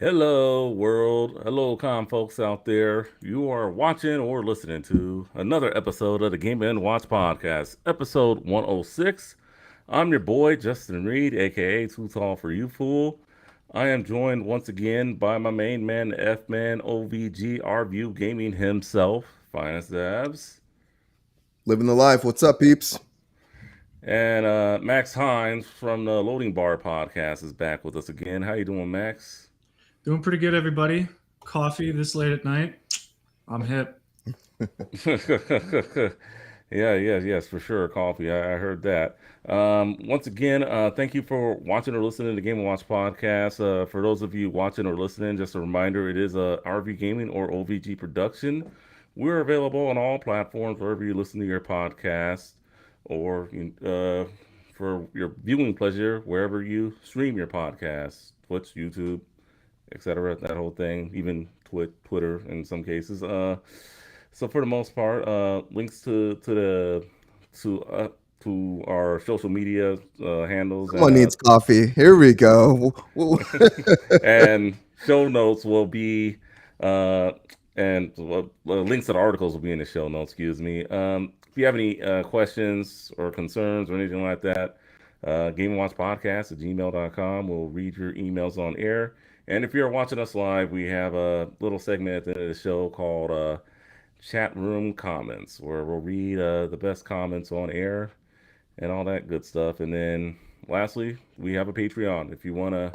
Hello, world. Hello, folks out there. You are watching or listening to another episode of the Game and Watch Podcast, episode 106. I'm your boy, Justin Reed, aka Too Tall for You Fool. I am joined once again by my main man, F Man, OVG, View Gaming himself, Finest Dabs, Living the life. What's up, peeps? and Max Hines from the Loading Bar Podcast is back with us again. How you doing, Max? Doing pretty good, everybody. Coffee this late at night. I'm hip. Yes, for sure. Coffee. I heard that. Once again, thank you for watching or listening to the Game and Watch podcast. For those of you watching or listening, just a reminder, it is a RV Gaming or OVG production. We're available on all platforms wherever you listen to your podcast or for your viewing pleasure, wherever you stream your podcast, Twitch, YouTube, etc. That whole thing, even Twitter in some cases. So for the most part, links to uh, to our social media handles Someone needs coffee. Here we go. and show notes will be uh, and links to the articles will be in the show notes. Excuse me. If you have any questions or concerns or anything like that, Game and Watch Podcast at gmail.com. We'll read your emails on air. And if you're watching us live, we have a little segment at the end of the show called Chat Room Comments, where we'll read the best comments on air and all that good stuff. And then lastly, we have a Patreon. If you want to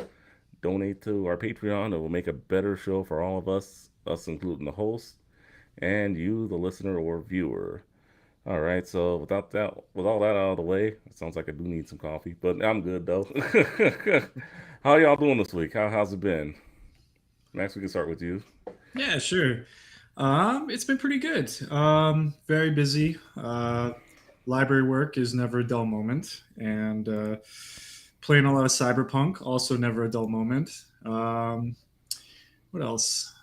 donate to our Patreon, it will make a better show for all of us including the host and you, the listener or viewer. All right, so with all that out of the way, it sounds like I do need some coffee, but I'm good though. How y'all doing this week? How's it been? Max, we can start with you. Yeah, sure. It's been pretty good. Very busy. Library work is never a dull moment, and playing a lot of Cyberpunk also never a dull moment. What else?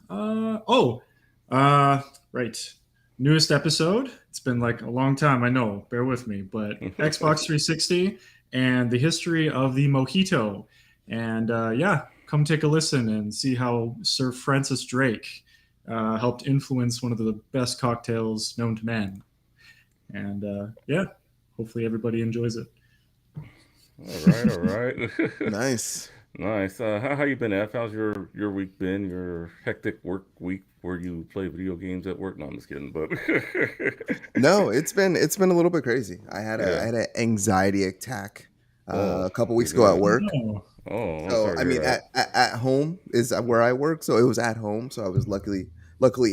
Right. Newest episode. It's been like a long time. I know. Bear with me, but Xbox 360 and the history of the mojito. And yeah, come take a listen and see how Sir Francis Drake helped influence one of the best cocktails known to man. And yeah, hopefully everybody enjoys it. All right. Nice. Nice. How you been, F? How's your week been? Your hectic work week where you play video games at work? No, I'm just kidding. But No, it's been a little bit crazy. I had a yeah. I had an anxiety attack Oh, a couple sorry weeks to hear ago at that. work. Oh, Oh, I'm So sorry to I hear mean, that. at home is where I work, so it was at home. So I was luckily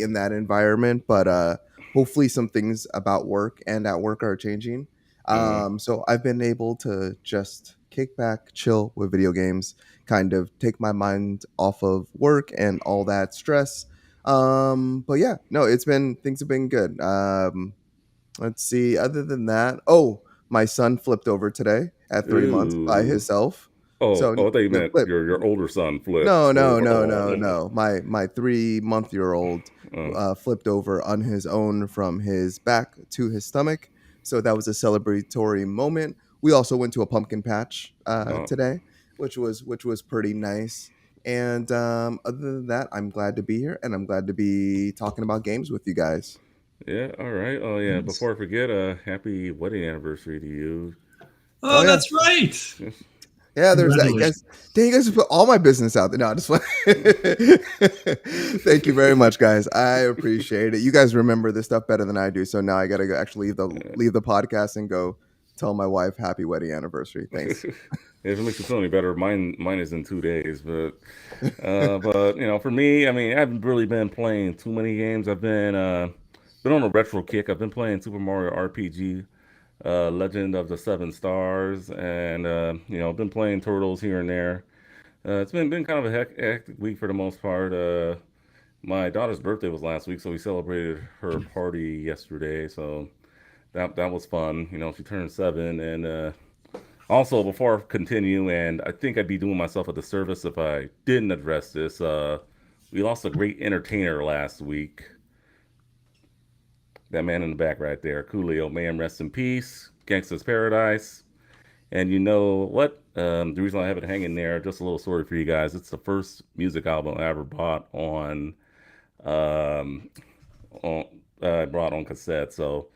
in that environment. But hopefully, some things about work and at work are changing. Mm-hmm. So I've been able to just kick back, chill with video games, kind of take my mind off of work and all that stress. But yeah, no, it's been things have been good. Let's see. Other than that, oh, my son flipped over today at 3 months by Ooh. himself. Oh, So oh, I thought you no, meant flip. your older son flipped. No, Oh, no, no, no, oh, no. My 3-month-year-old oh. flipped over on his own from his back to his stomach. So that was a celebratory moment. We also went to a pumpkin patch Oh. today, which was pretty nice. And other than that, I'm glad to be here, and I'm glad to be talking about games with you guys. Yeah, all right. Oh yeah. nice. Before I forget, happy wedding anniversary to you. Oh Oh, yeah, that's right. Yes. yeah. There's that. You Congratulations. guys, dang, you guys put all my business out there. No, just thank you very much, guys. I appreciate it. You guys remember this stuff better than I do, so now I gotta go actually leave the podcast and go tell my wife happy wedding anniversary. Thanks. If it makes you feel any better, mine is in 2 days. But for me, I mean, I haven't really been playing too many games. I've been on a retro kick. I've been playing Super Mario RPG, Legend of the Seven Stars, and been playing Turtles here and there. It's been kind of a hectic week for the most part. My daughter's birthday was last week, so we celebrated her party yesterday. So that was fun. She turned 7, and also, before I continue, and I think I'd be doing myself a disservice if I didn't address this. We lost a great entertainer last week. That man in the back right there, Coolio, man, rest in peace. Gangsta's Paradise. And you know what? The reason I have it hanging there, just a little story for you guys. It's the first music album I ever bought um, on brought on cassette. So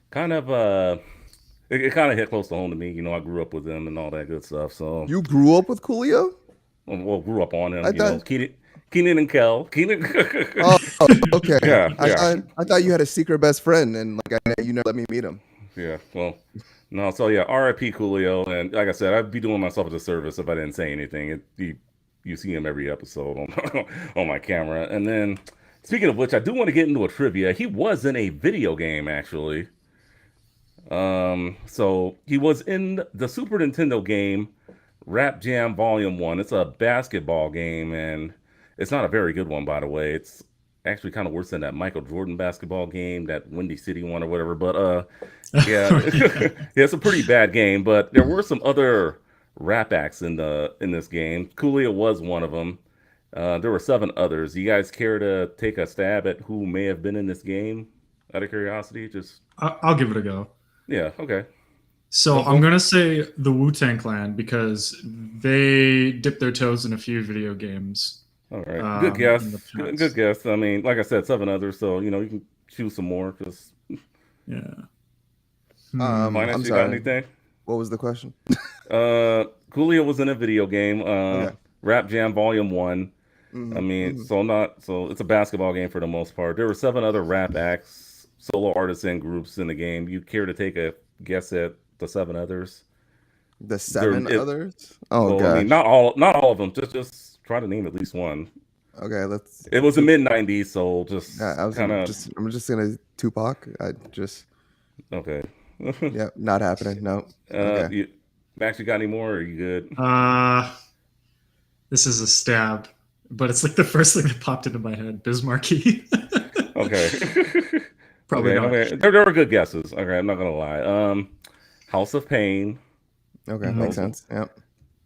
kind of it kind of hit close to home to me. You know, I grew up with them and all that good stuff. So You grew up with Coolio? well, grew up on I them. You know, thought. Keenan and Kel. Keenan. Oh, okay. Yeah, I yeah. thought I thought you had a secret best friend, and like you never let me meet him. Yeah, well, no, so yeah, R.I.P. Coolio, and like I said, I'd be doing myself a disservice if I didn't say anything. You see him every episode on on my camera, and then speaking of which, I do want to get into a trivia. He was in a video game actually. So he was in the Super Nintendo game Rap Jam Volume One. It's a basketball game, and it's not a very good one, by the way. It's actually kind of worse than that Michael Jordan basketball game, that Windy City one or whatever. But yeah, Yeah. yeah, it's a pretty bad game. But there were some other rap acts in this game. Coolio was one of them. There were seven others. You guys care to take a stab at who may have been in this game? Out of curiosity, just I'll give it a go. yeah, okay. So Don't, I'm don't, gonna say the Wu-Tang Clan because they dipped their toes in a few video games all right, good in the guess. Good past. guess. I mean, like I said, seven others, so you know you can choose some more. Just Yeah. Hmm. I'm finance, you got sorry. anything? What was the question? Coolio was in a video game, Okay. Rap Jam Volume One. I Hmm. mean, Hmm. so it's a basketball game for the most part. There were seven other rap acts, solo artists, and groups in the game. You care to take a guess at the seven others? The There, seven it, others. Oh well, I mean, gosh. not all of them. Just try to name at least one. Okay. Let's. It was the Two. mid '90s, so just I was kind of just. I'm just gonna Tupac. I just. okay. Yeah. Not happening. No. Okay. You Max, you got any more? Or are you good? Uh, this is a stab, but it's like the first thing that popped into my head. Bismarcky. Okay. Probably Okay. not. Okay. There were good guesses. Okay, I'm not gonna lie. House of Pain, Okay. that Mhm. Makes was sense. Yep.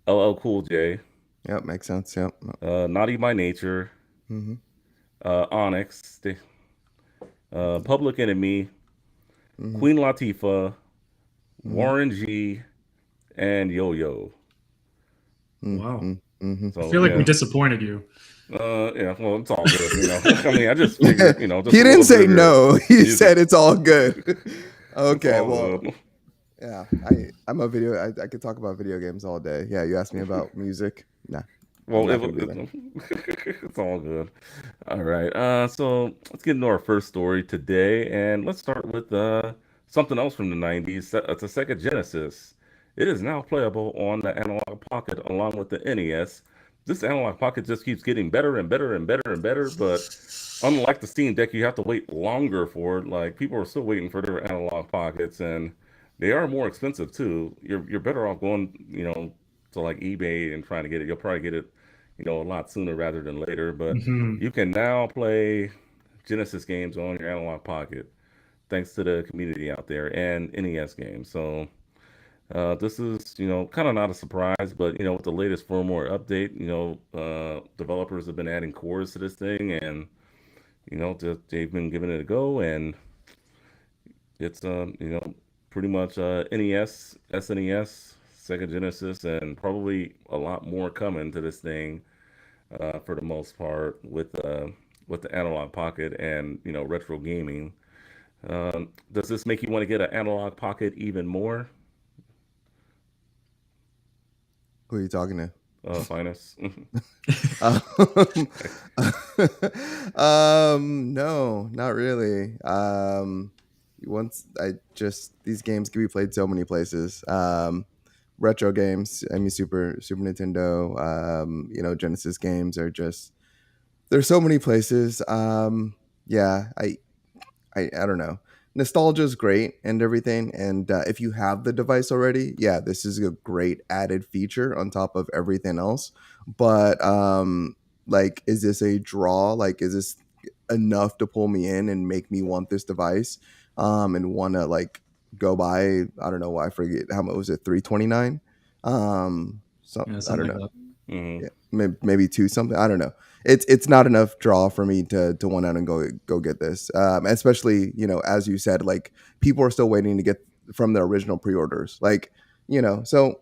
LL Cool J, Yep. Makes sense. Yep. Naughty by Nature, Hmm. Onyx, Public Enemy, Hmm. Queen Latifah, Hmm. Warren G, and Yo Yo. Wow. Hmm. Hmm. I So feel like we yeah. disappointed you. Yeah, well, it's all good, you know. I mean, I just figured, you know, He just a didn't little bit say of your no. He music. said it's all good. It's Okay. all Well, good. yeah. I'm a video. I could talk about video games all day. Yeah. You asked me about music. Nah. I'm Well, not gonna do that. it's all good. All right. So let's get into our first story today, and let's start with something else from the '90s. It's a Sega Genesis. It is now playable on the Analog Pocket along with the NES. This Analog Pocket just keeps getting better and better and better and better, but unlike the Steam Deck, you have to wait longer for it. Like people are still waiting for their Analog Pockets, and they are more expensive too. You're better off going, you know, to like eBay and trying to get it. You'll probably get it, you know, a lot sooner rather than later. But Hmm. you can now play Genesis games on your analog pocket thanks to the community out there and NES games. So this is, you know, kind of not a surprise, but you know, with the latest firmware update, you know, developers have been adding cores to this thing, and you know, they've been giving it a go, and it's you know, pretty much NES, SNES, Sega Genesis, and probably a lot more coming to this thing for the most part with the analog pocket and you know retro gaming. Does this make you want to get an analog pocket even more, Who are you talking to? Finest? Um, no, not really. Once I just these games can be played so many places. Retro games, I mean Super Nintendo, Genesis games are just there's so many places. Yeah, I don't know. Nostalgia is great and everything, and if you have the device already, yeah, this is a great added feature on top of everything else. But like, is this a draw? Like, is this enough to pull me in and make me want this device? And want to like go buy? I don't know. I forget how much was it? $329. So Yeah, I something don't like know. that. Hmm. Yeah, maybe two something. I don't know. It's not enough draw for me to want out and go get this. Especially as you said, like people are still waiting to get from their original pre-orders. Like so.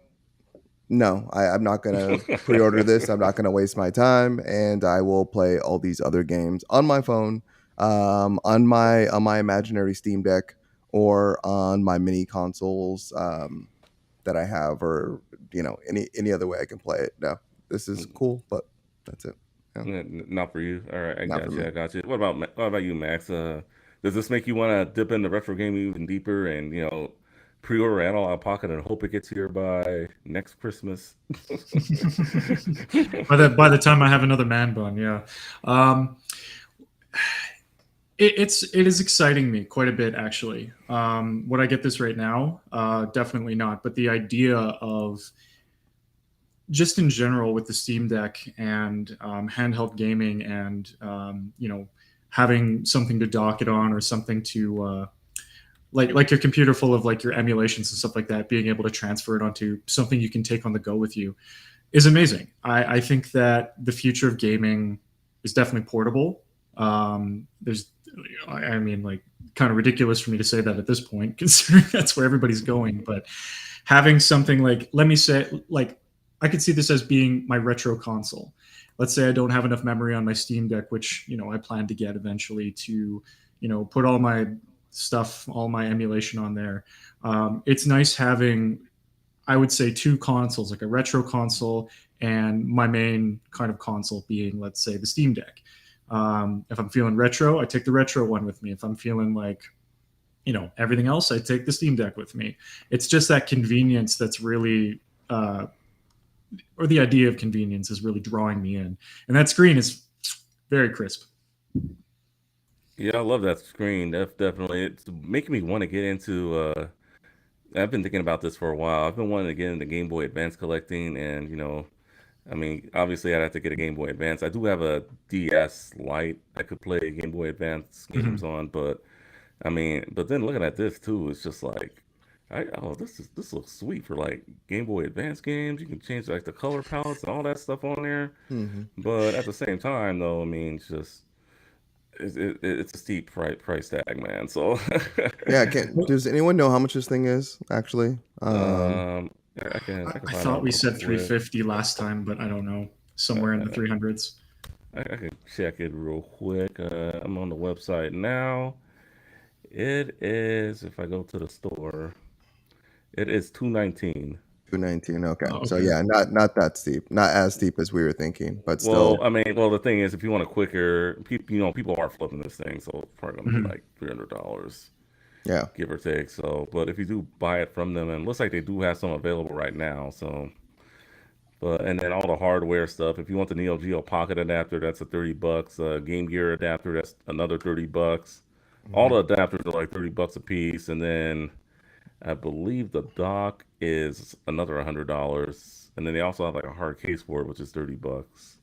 No, I'm not gonna pre-order this. I'm not gonna waste my time, and I will play all these other games on my phone, on my imaginary Steam Deck, or on my mini consoles that I have, or any other way I can play it. No, this is cool, but that's it. Yeah, Not for you. All right, I not for got you. me. I got you. What about you, Max? Does this make you want to dip into retro gaming even deeper and pre-order it all out of pocket and hope it gets here by next Christmas? By the time I have another man bun, yeah. Um, it is exciting me quite a bit actually. Would I get this right now? Definitely not. But the idea of just in general with the Steam Deck and handheld gaming and having something to dock it on or something to like your computer full of like your emulations and stuff like that, being able to transfer it onto something you can take on the go with you is amazing. I think that the future of gaming is definitely portable. There's, I mean, like, kind of ridiculous for me to say that at this point, considering that's where everybody's going. But having something like, let me say, like, I could see this as being my retro console. Let's say I don't have enough memory on my Steam Deck, which I plan to get eventually to, put all my stuff, all my emulation on there. It's nice having, I would say, two consoles, like a retro console and my main kind of console being, let's say, the Steam Deck. If I'm feeling retro, I take the retro one with me. If I'm feeling like, everything else, I take the Steam Deck with me. It's just that convenience that's really, or the idea of convenience is really drawing me in. And that screen is very crisp. Yeah, I love that screen. Definitely, it's making me want to get into. I've been thinking about this for a while. I've been wanting to get into Game Boy Advance collecting, and I mean, obviously, I'd have to get a Game Boy Advance. I do have a DS Lite I could play Game Boy Advance games Mhm. on, but I mean, but then looking at this too, it's just like, this looks sweet for like Game Boy Advance games. You can change like the color palettes and all that stuff on there. Hmm. But at the same time, though, I mean, it's a steep price tag, man. So, Yeah, can does anyone know how much this thing is actually? um, I can I find thought out we real said quick. 350 last time, but I don't know. Somewhere in the 300s. I can check it real quick. I'm on the website now. It is, if I go to the store, it is 219. 219. Okay, Oh, so okay. yeah, not that steep, not as steep as we were thinking, but Well, still. I mean, well, the thing is, if you want a quicker, people are flipping this thing, so it's probably gonna be Mhm. like $300, Yeah. give or take. So, but if you do buy it from them, and it looks like they do have some available right now, so. But and then all the hardware stuff. If you want the Neo Geo Pocket adapter, that's a $30. Game Gear adapter, that's another $30. All Hmm. the adapters are like $30 a piece, and then I believe the dock is another $100, and then they also have like a hard case for it, which is $30.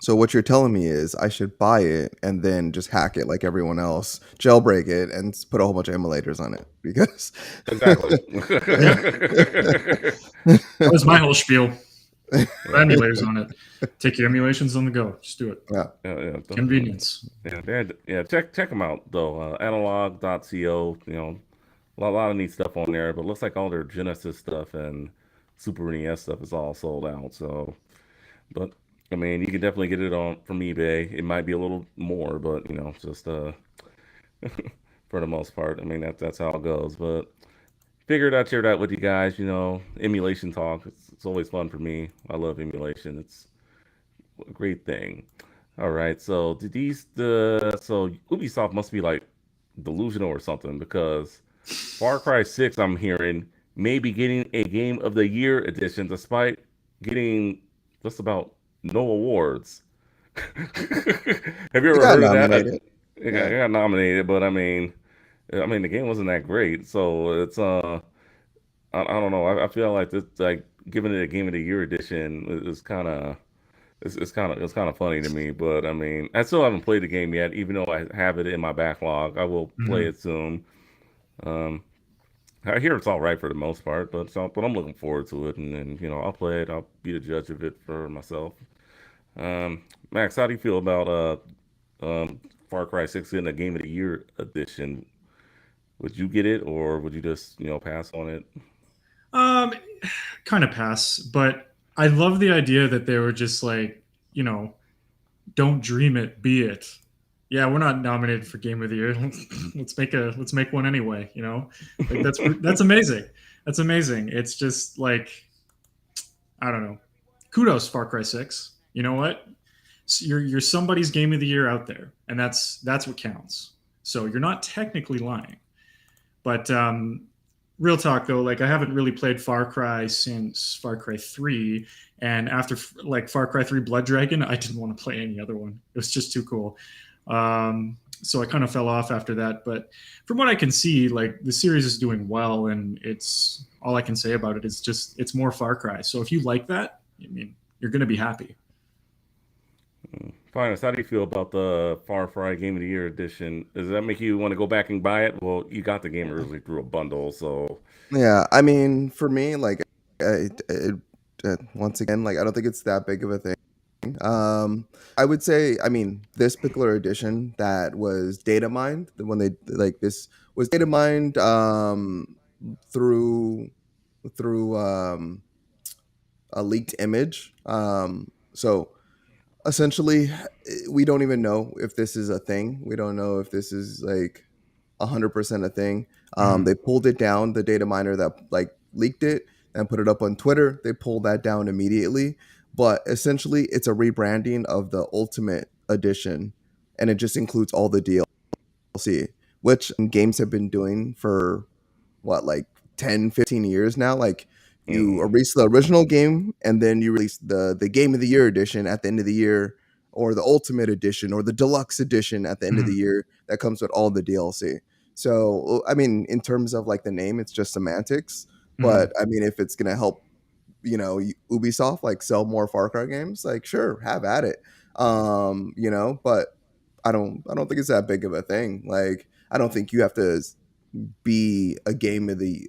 So what you're telling me is I should buy it and then just hack it like everyone else, jailbreak it, and put a whole bunch of emulators on it because. Exactly. Yeah, that was my whole spiel. Put Yeah, emulators on it. Take your emulations on the go. Just do it. Yeah. yeah, definitely. Convenience. Yeah, yeah. Check them out though. Analog.co. A lot of neat stuff on there, but it looks like all their Genesis stuff and Super NES stuff is all sold out. So, but I mean, you can definitely get it on from eBay. It might be a little more, but just for the most part, I mean that's how it goes. But figured I'd share that with you guys. Emulation talk. It's always fun for me. I love emulation. It's a great thing. All right, so did these the so Ubisoft must be like delusional or something because Far Cry 6 I'm hearing maybe getting a Game of the Year edition despite getting just about no awards. Have you It ever got heard of that? nominated. It Yeah. got nominated, but I mean the game wasn't that great, so it's I don't know. I feel like this like giving it a Game of the Year edition is kind of it's kind of funny to me, but I mean, I still haven't played the game yet, even though I have it in my backlog. I will play Mhm. it soon. Um, I hear it's all right for the most part, but I'm looking forward to it, and then I'll play it. I'll be the judge of it for myself. Max, how do you feel about Far Cry 6 in the Game of the Year edition? Would you get it, or would you just pass on it? Um, kind of pass, but I love the idea that they were just like, you know, don't dream it, be it. Yeah, we're not nominated for Game of the Year. Let's make one anyway. You know, like that's amazing. That's amazing. It's just like I don't know. Kudos, Far Cry 6. You know what? You're somebody's Game of the Year out there, and that's what counts. So you're not technically lying. But real talk though, like I haven't really played Far Cry since Far Cry 3, and after like Far Cry 3 Blood Dragon, I didn't want to play any other one. It was just too cool. So I kind of fell off after that. But from what I can see, like the series is doing well, and it's all I can say about it is just it's more Far Cry. So if you like that, I mean, you're gonna be happy. Finest, how do you feel about the Far Cry Game of the Year edition? Does that make you want to go back and buy it? Well, you got the game originally through a bundle, so Yeah, I mean, for me, like, once again, like, I don't think it's that big of a thing. I would say, I mean, this particular edition that was data mined, the when they like this was data mined through through a leaked image. So essentially, we don't even know if this is a thing. We don't know if this is like 100% a thing. Mhm. They pulled it down. The data miner that like leaked it and put it up on Twitter, they pulled that down immediately. But essentially, it's a rebranding of the Ultimate Edition, and it just includes all the DLC, which games have been doing for what, like 10, 15 years now. Like you mm, release the original game and then you release the Game of the Year edition at the end of the year, or the Ultimate Edition or the Deluxe Edition at the end of the Mhm. year that comes with all the DLC. So I mean, in terms of like the name, it's just semantics. Mhm. But I mean, if it's gonna help, Ubisoft like sell more Far Cry games, like sure, have at it. But I don't think it's that big of a thing. Like I don't think you have to be a game of the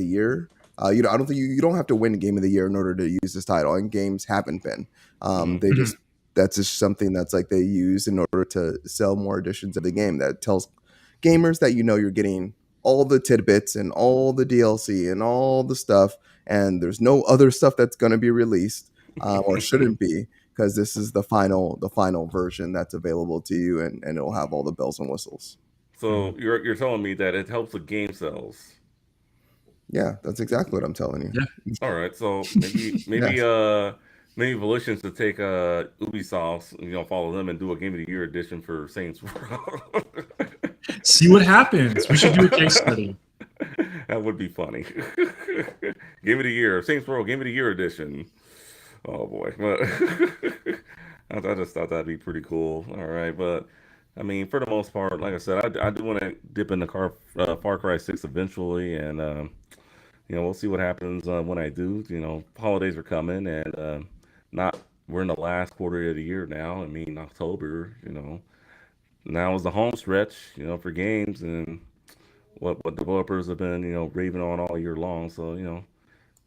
year. I don't think you don't have to win game of the year in order to use this title, and games haven't been. mm. They Mhm. just That's just something that's like they use in order to sell more editions of the game. That tells gamers that you're getting all the tidbits and all the DLC and all the stuff, and there's no other stuff that's going to be released or shouldn't be, because this is the final version that's available to you, and it'll have all the bells and whistles. So Mhm. you're telling me that it helps with game sales. Yeah, that's exactly what I'm telling Yeah. you. All right, so maybe Yes. maybe Volition should take Ubisoft, follow them and do a Game of the Year edition for Saints Row. See what happens. We should do a case study. That would be funny. Game of the Year, Saints Row, Game of the Year edition. Oh boy, but I just thought that'd be pretty cool. All right, but I mean, for the most part, like I said, I do want to dip in the Far Cry 6 eventually, and we'll see what happens when I do. Holidays are coming, and not we're in the last quarter of the year now. I mean, October. Now is the home stretch. For games and what developers have been raving on all year long. So we'll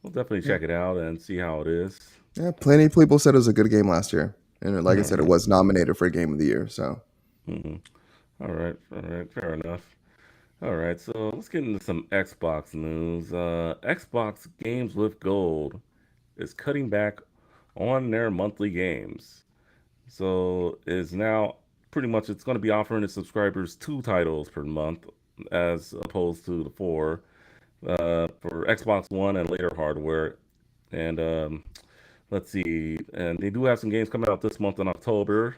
definitely Yeah. check it out and see how it is. Yeah. Plenty of people said it was a good game last year, and like I said, it Hmm. was nominated for Game of the Year. So Hmm. All right, fair enough. All right, so let's get into some Xbox news. Xbox Games with Gold is cutting back on their monthly games. So is now pretty much it's going to be offering its subscribers two titles per month as opposed to the four for Xbox One and later hardware. And let's see, and they do have some games coming out this month in October.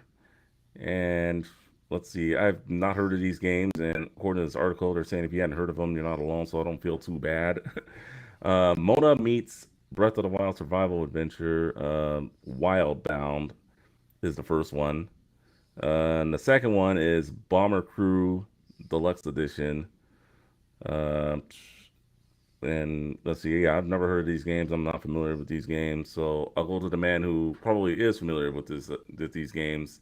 And let's see, I've not heard of these games, and according to this article, they're saying if you hadn't heard of them, you're not alone. So I don't feel too bad. Mona meets Breath of the Wild survival adventure. Wildbound is the first one. And the second one is Bomber Crew Deluxe Edition. Uh, and let's see, yeah, I've never heard of these games. I'm not familiar with these games. So I'll go to the man who probably is familiar with these games.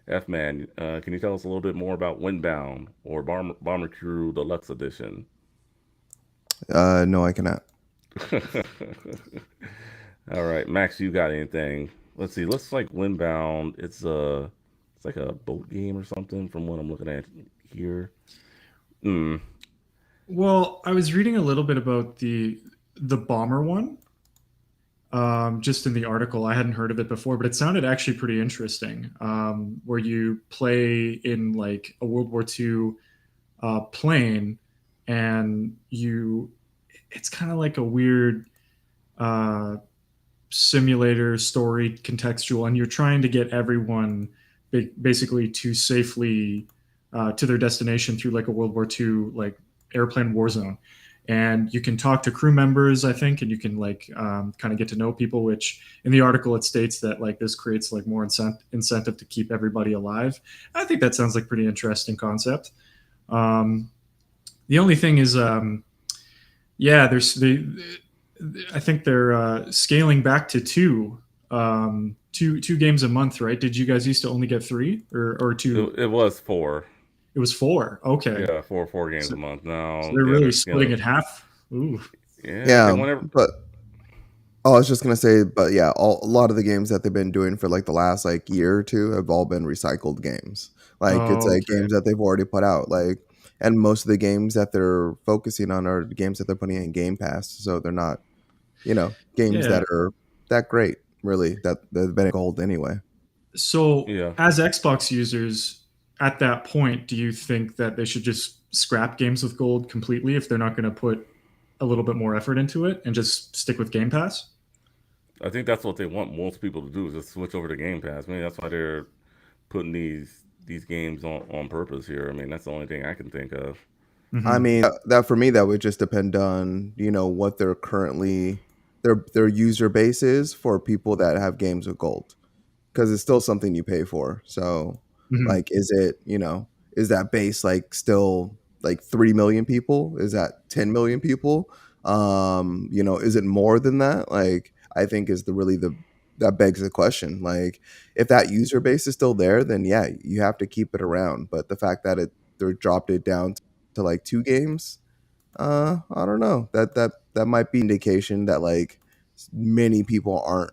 F Man, can you tell us a little bit more about Windbound or Bomber Crew Deluxe Edition? no, I cannot. All right, Max, you got anything? Let's see. Looks like Windbound. It's like a boat game or something from what I'm looking at here. Hmm. Well, I was reading a little bit about the bomber one. just in the article. I hadn't heard of it before, but it sounded actually pretty interesting. Where you play in like a World War II plane, and it's kind of like a weird uh, simulator story, contextual, and you're trying to get everyone basically to safely to their destination through like a World War II like airplane war zone. And you can talk to crew members, I think, and you can like kind of get to know people. Which in the article it states that like this creates like more incentive to keep everybody alive. I think that sounds like pretty interesting concept. Um, the only thing is, yeah, I think they're scaling back to two games a month, right? Did you guys used to only get three or two? It was four. It was four. Okay, Yeah, four games so, a month so now. they're Yeah, really they're splitting scaling. it half. Ooh. Yeah, they Yeah, whenever. but oh, I was just gonna say, but yeah, a lot of the games that they've been doing for like the last like year or two have all been recycled games. Like it's Oh, like okay. games that they've already put out. Like, and most of the games that they're focusing on are games that they're putting in Game Pass. So they're not, games Yeah. that are that great, really. That they've been gold anyway. So Yeah, as Xbox users, at that point, do you think that they should just scrap games with gold completely if they're not going to put a little bit more effort into it and just stick with Game Pass? I think that's what they want most people to do is just switch over to Game Pass. Maybe that's why they're putting these games on purpose here. I mean, that's the only thing I can think of. I Hmm. mean, that for me, that would just depend on what they're currently their user base is for people that have games with gold, because it's still something you pay for. So, Hmm. like, is that base like still like 3 million people? Is that 10 million people? Is it more than that? Like, I think is the really the that begs the question. Like, if that user base is still there, then yeah, you have to keep it around. But the fact that they're dropped it down to like two games, I don't know. That might be indication that like many people aren't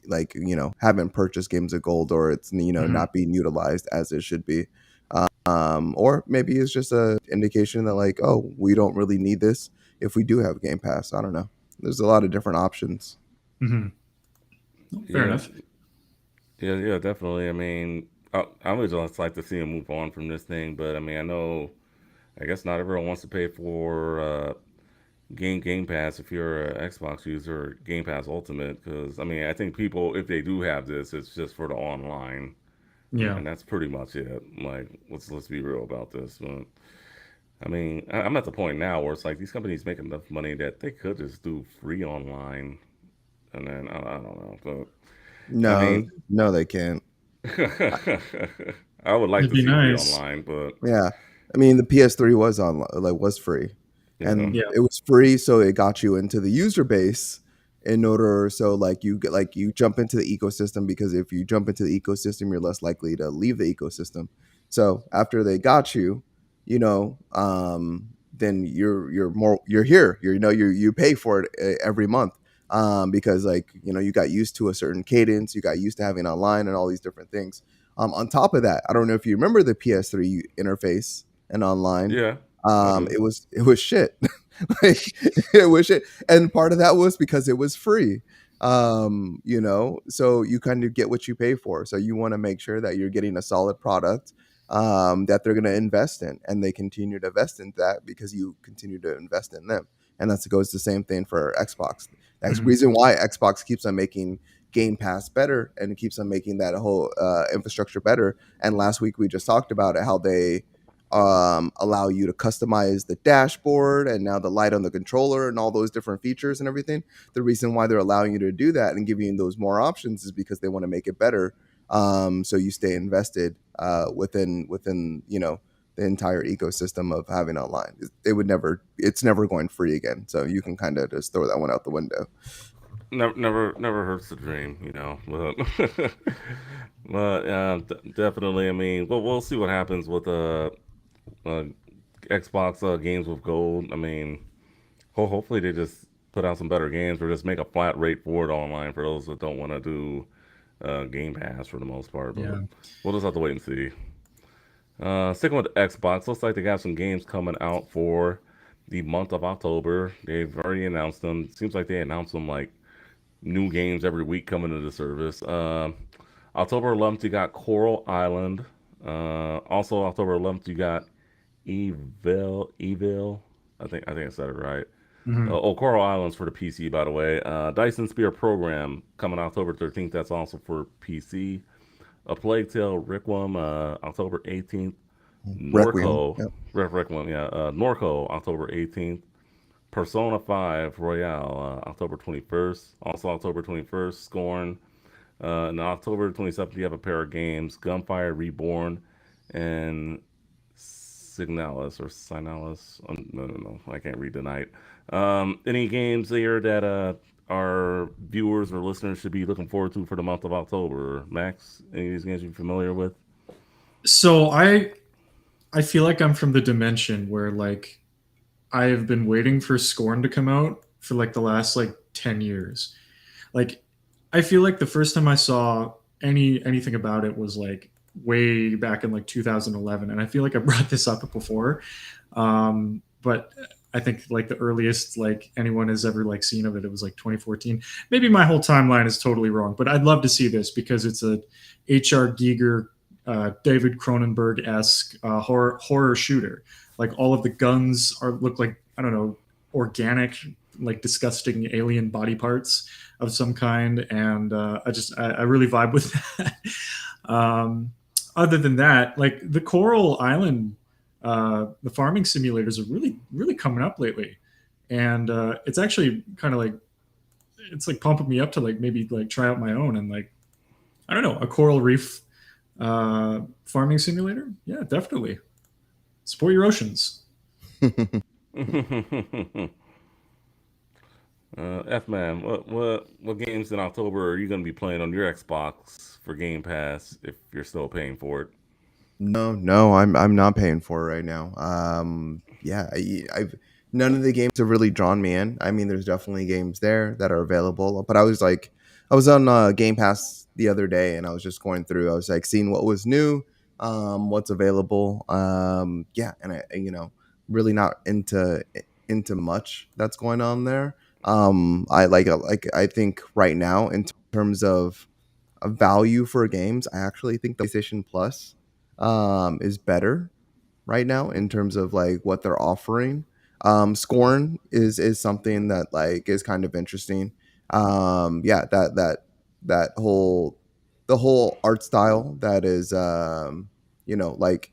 like haven't purchased games of gold, or it's Hmm. not being utilized as it should be. Or maybe it's just a indication that like, oh, we don't really need this if we do have Game Pass. I don't know. There's a lot of different options. Hmm. Fair Yeah, enough. yeah, definitely. I mean, I would just like to see them move on from this thing, but I mean, I know, I guess not everyone wants to pay for Game Pass if you're an Xbox user or Game Pass Ultimate, because I mean, I think people, if they do have this, it's just for the online, Yeah. and that's pretty much it. Like, let's be real about this. But I mean, I'm at the point now where it's like these companies make enough money that they could just do free online, and then I don't know, but I No, mean, no, they can't. I would like It'd to be see free nice. online, but Yeah. I mean, the PS3 was on like was free. yeah, And Yeah. it was free, so it got you into the user base in order so like you get like you jump into the ecosystem, because if you jump into the ecosystem, you're less likely to leave the ecosystem. So after they got you, then you're here. You pay for it every month. Because like you got used to a certain cadence, you got used to having online and all these different things. On top of that, I don't know if you remember the PS3 interface and online. yeah, I do. It was shit. Like, it was shit, and part of that was because it was free. So you kind of get what you pay for. So you want to make sure that you're getting a solid product, that they're going to invest in, and they continue to invest in that because you continue to invest in them. And that goes the same thing for Xbox. That's the Hmm. reason why Xbox keeps on making Game Pass better and keeps on making that whole infrastructure better. And last week we just talked about it, how they allow you to customize the dashboard and now the light on the controller and all those different features and everything. The reason why they're allowing you to do that and giving you those more options is because they want to make it better. So you stay invested within the entire ecosystem of having online. It's never going free again. So you can kind of just throw that one out the window. Never hurts to dream, but but definitely. I mean, we'll see what happens with uh Xbox games with gold. I mean, hopefully they just put out some better games or just make a flat rate for it online for those that don't want to do Game Pass for the most part. But Yeah. we'll just have to wait and see. Sticking with Xbox, looks like they got some games coming out for the month of October. They've already announced them. Seems like they announced them like new games every week coming to the service. October 11th, you got Coral Island. Also, October 11th, you got Evil. I think I said it right. Mhm. Coral Islands for the PC, by the way. Dyson Spear Program coming October 13th. That's also for PC. A Plague Tale Requiem, October 18th. Requiem. Norco, Yep. Requiem, yeah. Norco, October 18th. Persona 5 Royale, October 21st. Also October 21st, Scorn. And October 27th, you have a pair of games Gunfire Reborn and Signalis. No, I can't read tonight. Any games here that our viewers or listeners should be looking forward to for the month of October? Max, any of these games you're familiar with? So I feel like I'm from the dimension where like I have been waiting for Scorn to come out for like the last like 10 years. Like I feel like the first time I saw anything about it was like way back in like 2011, and I feel like I brought this up before. But I think like the earliest like anyone has ever like seen of it, it was like 2014. Maybe my whole timeline is totally wrong, but I'd love to see this because it's a HR Giger, David Cronenberg esque horror shooter. Like all of the guns are look like, I don't know, organic, like disgusting alien body parts of some kind, and I really vibe with that. um, Other than that, like the Coral Island, the farming simulators are really coming up lately, and it's actually kind of like it's like pumping me up to like maybe like try out my own and like I don't know, a coral reef farming simulator. Yeah, definitely support your oceans. F man, what games in October are you going to be playing on your Xbox for Game Pass if you're still paying for it? No, I'm not paying for it right now. Yeah, I've none of the games have really drawn me in. I mean, there's definitely games there that are available, but I was on Game Pass the other day, and I was just going through. I was like seeing what was new, what's available. Yeah, and really not into much that's going on there. I think right now in terms of a value for games, I actually think the PlayStation Plus is better right now in terms of like what they're offering. Scorn is something that like is kind of interesting. Yeah, that whole the whole art style that is like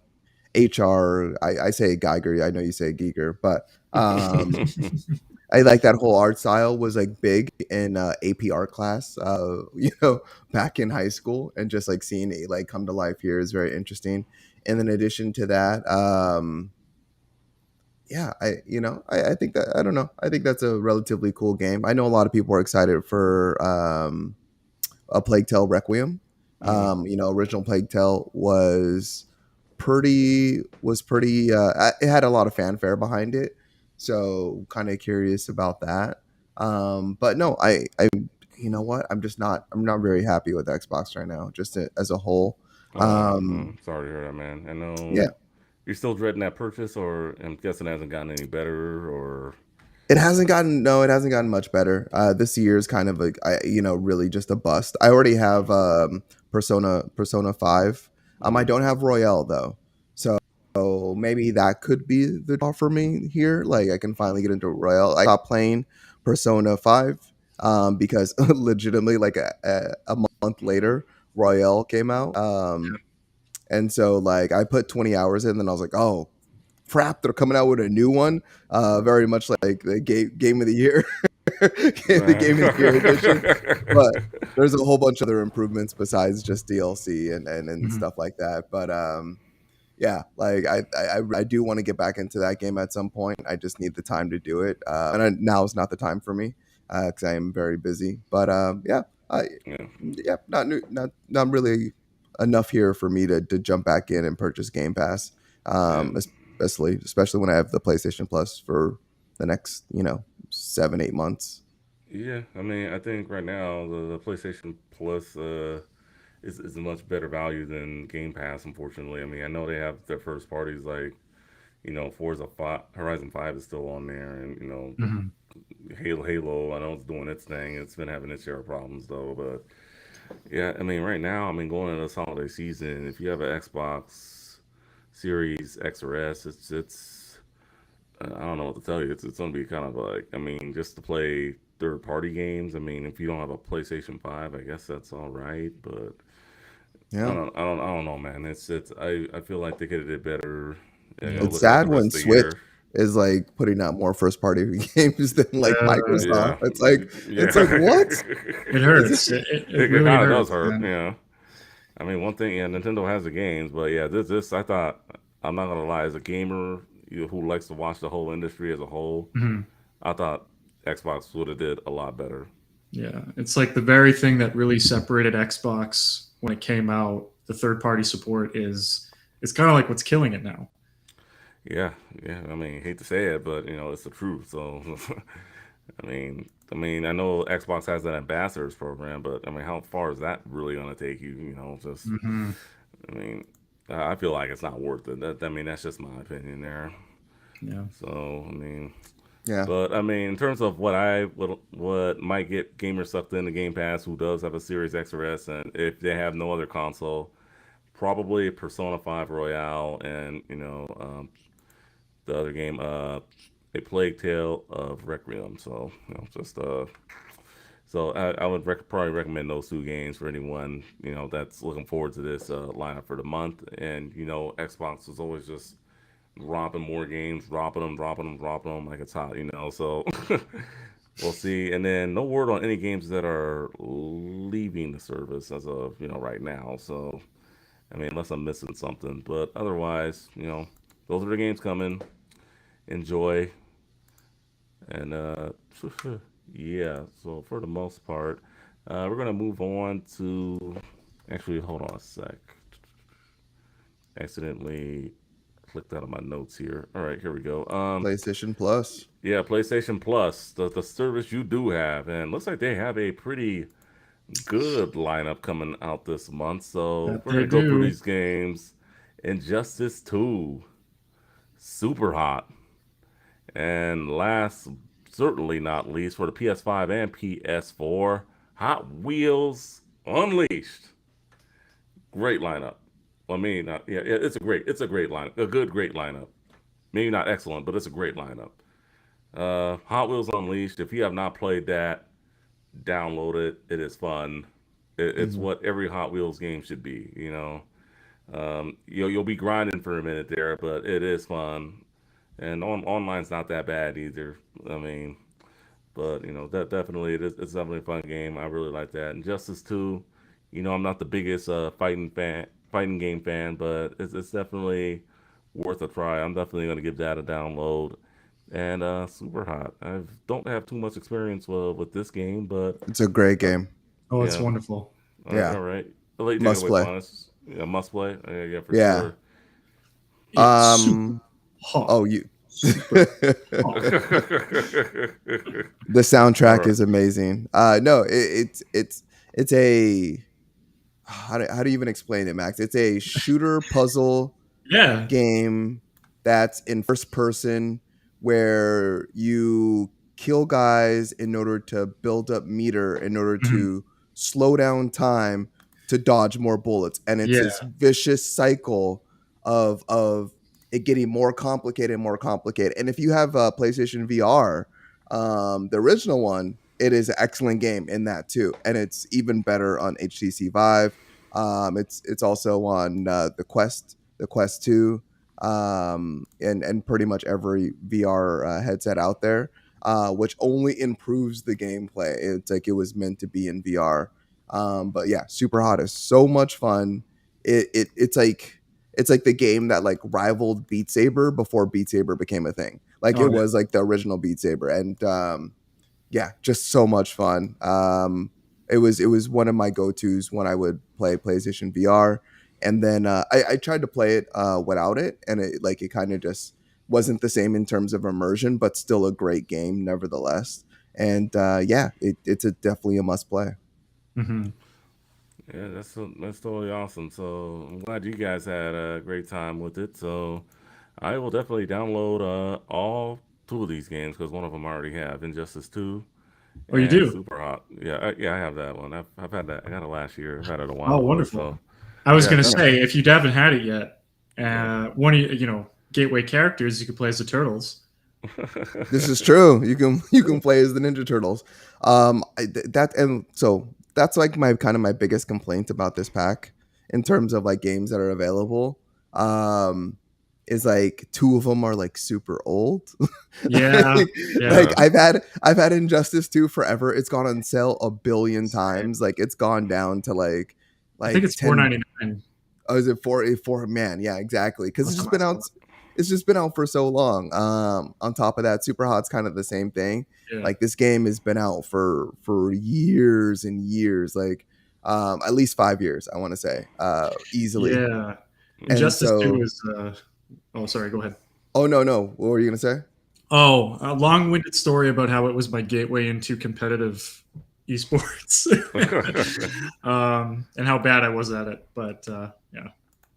HR. I say Geiger. I know you say Giger, but I like that whole art style was like big in AP art class, back in high school, and just like seeing it like come to life here is very interesting. And in addition to that, yeah, I think that I don't know. I think that's a relatively cool game. I know a lot of people are excited for a Plague Tale Requiem. Hmm. Original Plague Tale was pretty. It had a lot of fanfare behind it, so kind of curious about that. But no, I you know what? I'm not very happy with Xbox right now, just as a whole. I'm Um, sorry to hear that, man. I know yeah, you're still dreading that purchase, or I'm guessing it hasn't gotten any better, or it hasn't gotten much better. This year is kind of really just a bust. I already have Persona 5. I mm, don't have Royale though. So maybe that could be the draw for me here. Like I can finally get into Royale. I stopped playing Persona 5 because legitimately like a month later Royale came out. And so like I put 20 hours in and I was like, "Oh, crap, they're coming out with a new one." Very much like the game of the year, the game of the year edition. But there's a whole bunch of other improvements besides just DLC and Mhm. stuff like that. But yeah, like I do want to get back into that game at some point. I just need the time to do it, now is not the time for me because I am very busy. But yeah, yeah, not really enough here for me to jump back in and purchase Game Pass. yeah, Especially when I have the PlayStation Plus for the next 7-8 months. yeah. I mean, I think right now the PlayStation Plus is a much better value than Game Pass. Unfortunately, I mean, I know they have their first parties like Forza 5, Horizon 5 is still on there, and Mhm. Halo, I know it's doing its thing. It's been having its share of problems though, but yeah, I mean, right now, I mean, going into this holiday season, if you have an Xbox Series X or S, it's I don't know what to tell you. It's gonna be kind of like, I mean, just to play third party games. I mean, if you don't have a PlayStation 5, I guess that's all right, but Yeah. I don't know, man. I feel like they could have did better. Yeah. It's Looking at the sad rest when of the Switch year. is like putting out more first party games than like Yeah. Microsoft. Yeah, It's yeah. like what? It It's hurts. It It really kind of does hurts, hurt. man. Yeah. I mean, one thing, yeah, Nintendo has the games, but yeah, this I thought, I'm not gonna lie, as a gamer, who likes to watch the whole industry as a whole, Mhm. I thought Xbox would have did a lot better. Yeah, it's like the very thing that really separated Xbox when it came out. The third party support is it's kind of like what's killing it now. Yeah, yeah. I mean, hate to say it, but it's the truth. So, I know Xbox has that ambassadors program, but I mean, how far is that really gonna take you? Just, Hmm. I mean, I feel like it's not worth it. I mean, that's just my opinion there. Yeah. So, I mean, Yeah. but I mean, in terms of what might get gamers sucked into Game Pass, who does have a Series X or S, and if they have no other console, probably Persona 5 Royale, and the other game, A Plague Tale of Requiem. So just so I would probably recommend those two games for anyone that's looking forward to this lineup for the month. And Xbox is always just dropping more games, dropping them like it's hot. So we'll see. And then no word on any games that are leaving the service as of right now. So I mean, unless I'm missing something, but otherwise, those are the games coming. Enjoy. And yeah, so for the most part, we're gonna move on to. Actually, hold on a sec. Accidentally clicked out of my notes here. All right, here we go. PlayStation Plus. Yeah, PlayStation Plus, the service you do have, and looks like they have a pretty good lineup coming out this month. So That we're they gonna go through do. these games. Injustice 2, super hot. And last, certainly not least, for the PS5 and PS4, Hot Wheels Unleashed. Great lineup. Well, I mean, yeah, it's a great lineup, a great lineup. Maybe not excellent, but it's a great lineup. Hot Wheels Unleashed. If you have not played that, download it. It is fun. It's Mhm. what every Hot Wheels game should be. You'll be grinding for a minute there, but it is fun. And online's not that bad either. I mean, but that definitely it's definitely a fun game. I really like that. And Justice 2, I'm not the biggest fighting game fan, but it's definitely worth a try. I'm definitely gonna give that a download. And super hot. I don't have too much experience with this game, but It's a great uh, game. Oh, it's yeah. wonderful. All right, Yeah. all right. I'll let you take it Must away, play. Swanus. Yeah, must play. Yeah, for Yeah. sure. It's super Um hot. oh you Super hot. the All soundtrack right. is amazing. No, it's a how do you even explain it, Max? It's a shooter puzzle Yeah. game that's in first person where you kill guys in order to build up meter in order Mhm. to slow down time to dodge more bullets, and it's Yeah. this vicious cycle of it getting more complicated. And if you have a PlayStation VR, the original one, it is an excellent game in that too, and it's even better on HTC Vive. It's also on the Quest 2, and pretty much every VR headset out there, which only improves the gameplay. It's like it was meant to be in VR. But yeah, Super Hot is so much fun. It's like the game that like rivaled Beat Saber before Beat Saber became a thing. Like Oh it yeah. was like the original Beat Saber, and yeah, just so much fun. It was one of my go tos when I would play PlayStation VR, and then I tried to play it without it, and it kind of just wasn't the same in terms of immersion, but still a great game nevertheless. And yeah, it's definitely a must play. Hmm. Yeah, that's totally awesome. So I'm glad you guys had a great time with it. So I will definitely download all two of these games because one of them I already have, Injustice 2 Oh, you and do? Super Hot. Yeah, I have that one. I've had that. I got it last year. I've had it a Oh, while though. wonderful. So I was yeah, gonna definitely. say, if you haven't had it yet, Yeah. one of gateway characters you could play as the turtles. This is true. You can play as the Ninja Turtles. That and so that's like my kind of my biggest complaint about this pack in terms of like games that are available. Um, is like two of them are like super old. Yeah, Like yeah. Yeah. I've had Injustice 2 forever. It's gone on sale a billion Same. times. Like it's gone down to like I think like it's 10. 4.99. Oh, is it four man? Yeah, exactly. Because Last it's time just I been saw out. it. It's just been out for so long. On top of that, Super Hot's kind of the same thing. Yeah, Like this game has been out for years and years. Like at least 5 years, I want to say, easily. yeah. And Injustice 2 so, is. Oh, sorry. Go ahead. oh no, what were you gonna say? Oh, a long-winded story about how it was my gateway into competitive esports, and how bad I was at it. But yeah,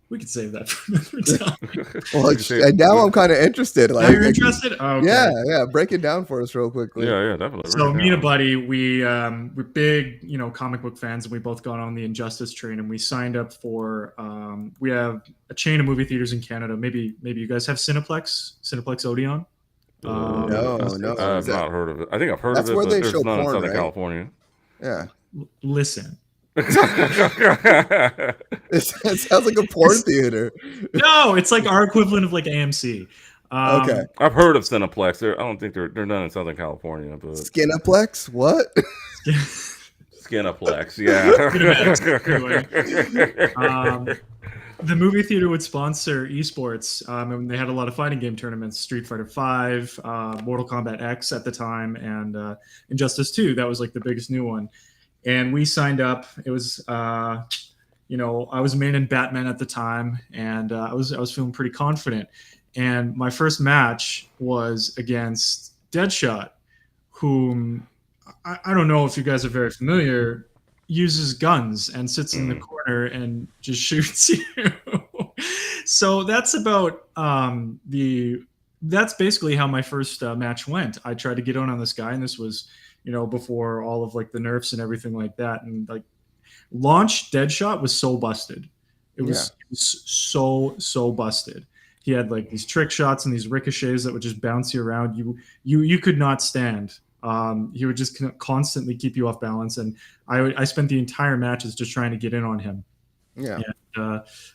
we could save that for another time. Well, You can say, and now I'm kind of interested. Now Like, you're interested? yeah, Okay. yeah. Break it down for us real quickly. yeah, yeah, definitely break So it me and a down. buddy, we're big, comic book fans, and we both got on the Injustice train, and we signed up for. We have a chain of movie theaters in Canada. Maybe you guys have Cineplex Odeon. No, In the no. States. Is I've that not heard of it. I think I've heard of that's it, where but they there's show none in porn, Southern right? California. Yeah. Listen, It sounds like a porn it's theater. no, it's like our equivalent of like AMC. Okay. I've heard of Cineplex. I don't think they're none in Southern California, but Skinaplex? What? Skinaplex, Cinemax. Anyway, yeah. the movie theater would sponsor esports, and they had a lot of fighting game tournaments: Street Fighter V, Mortal Kombat X at the time, and Injustice 2. That was like the biggest new one. And we signed up. It was, I was main in Batman at the time, and I was feeling pretty confident. And my first match was against Deadshot, whom I don't know if you guys are very familiar, uses guns and sits in the Mm. corner and just shoots you. So that's about the. That's basically how my first match went. I tried to get on this guy, and this was, before all of like the nerfs and everything like that. And like launch Deadshot was so busted. It Yeah. was, it was so busted. He had like these trick shots and these ricochets that would just bounce you around. You could not stand. He would just constantly keep you off balance, and I spent the entire matches just trying to get in on him. Yeah.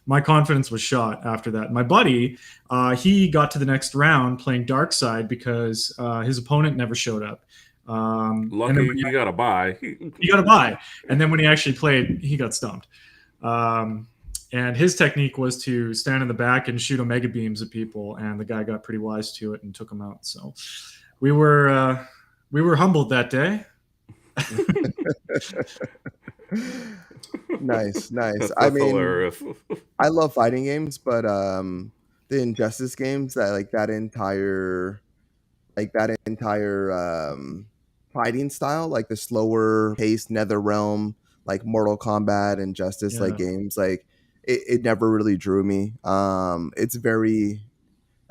My confidence was shot after that. My buddy, he got to the next round playing Dark Side because his opponent never showed up. And then Lucky you got to buy. he got a bye. And then when he actually played, he got stumped. And his technique was to stand in the back and shoot omega beams at people, and the guy got pretty wise to it and took him out. So we were humbled that day. Nice. That's I mean, hilarious. I love fighting games, but the Injustice games, that entire fighting style, like the slower paced NetherRealm, like Mortal Kombat and Justice like Yeah, games, like it never really drew me. It's very,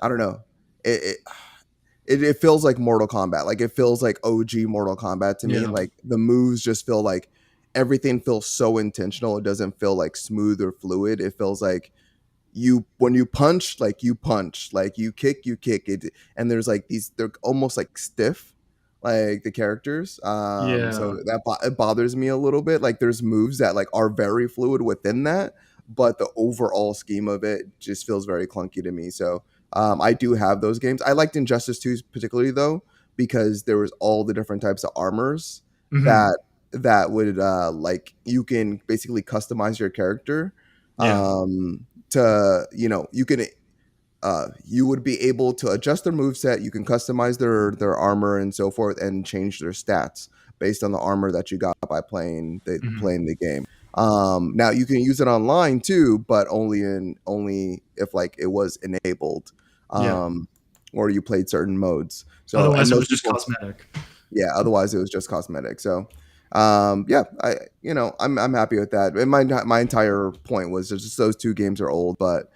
I don't know. It feels like Mortal Kombat. Like it feels like OG Mortal Kombat to me. yeah, Like the moves just feel like everything feels so intentional. It doesn't feel like smooth or fluid. It feels like when you punch, like you kick it, and there's like they're almost like stiff, like the characters. So yeah, it bothers me a little bit. Like there's moves that like are very fluid within that, but the overall scheme of it just feels very clunky to me. So I do have those games. I liked Injustice 2 particularly though, because there was all the different types of armors hmm, that would like you can basically customize your character yeah, to you can you would be able to adjust their moveset. You can customize their armor and so forth, and change their stats based on the armor that you got by hmm, playing the game. Now you can use it online too, but only if like it was enabled, yeah. um, or you played certain modes. So and Otherwise, it was most just people, cosmetic. yeah. Otherwise, it was just cosmetic. So yeah, I'm happy with that. And my entire point was just those two games are old, but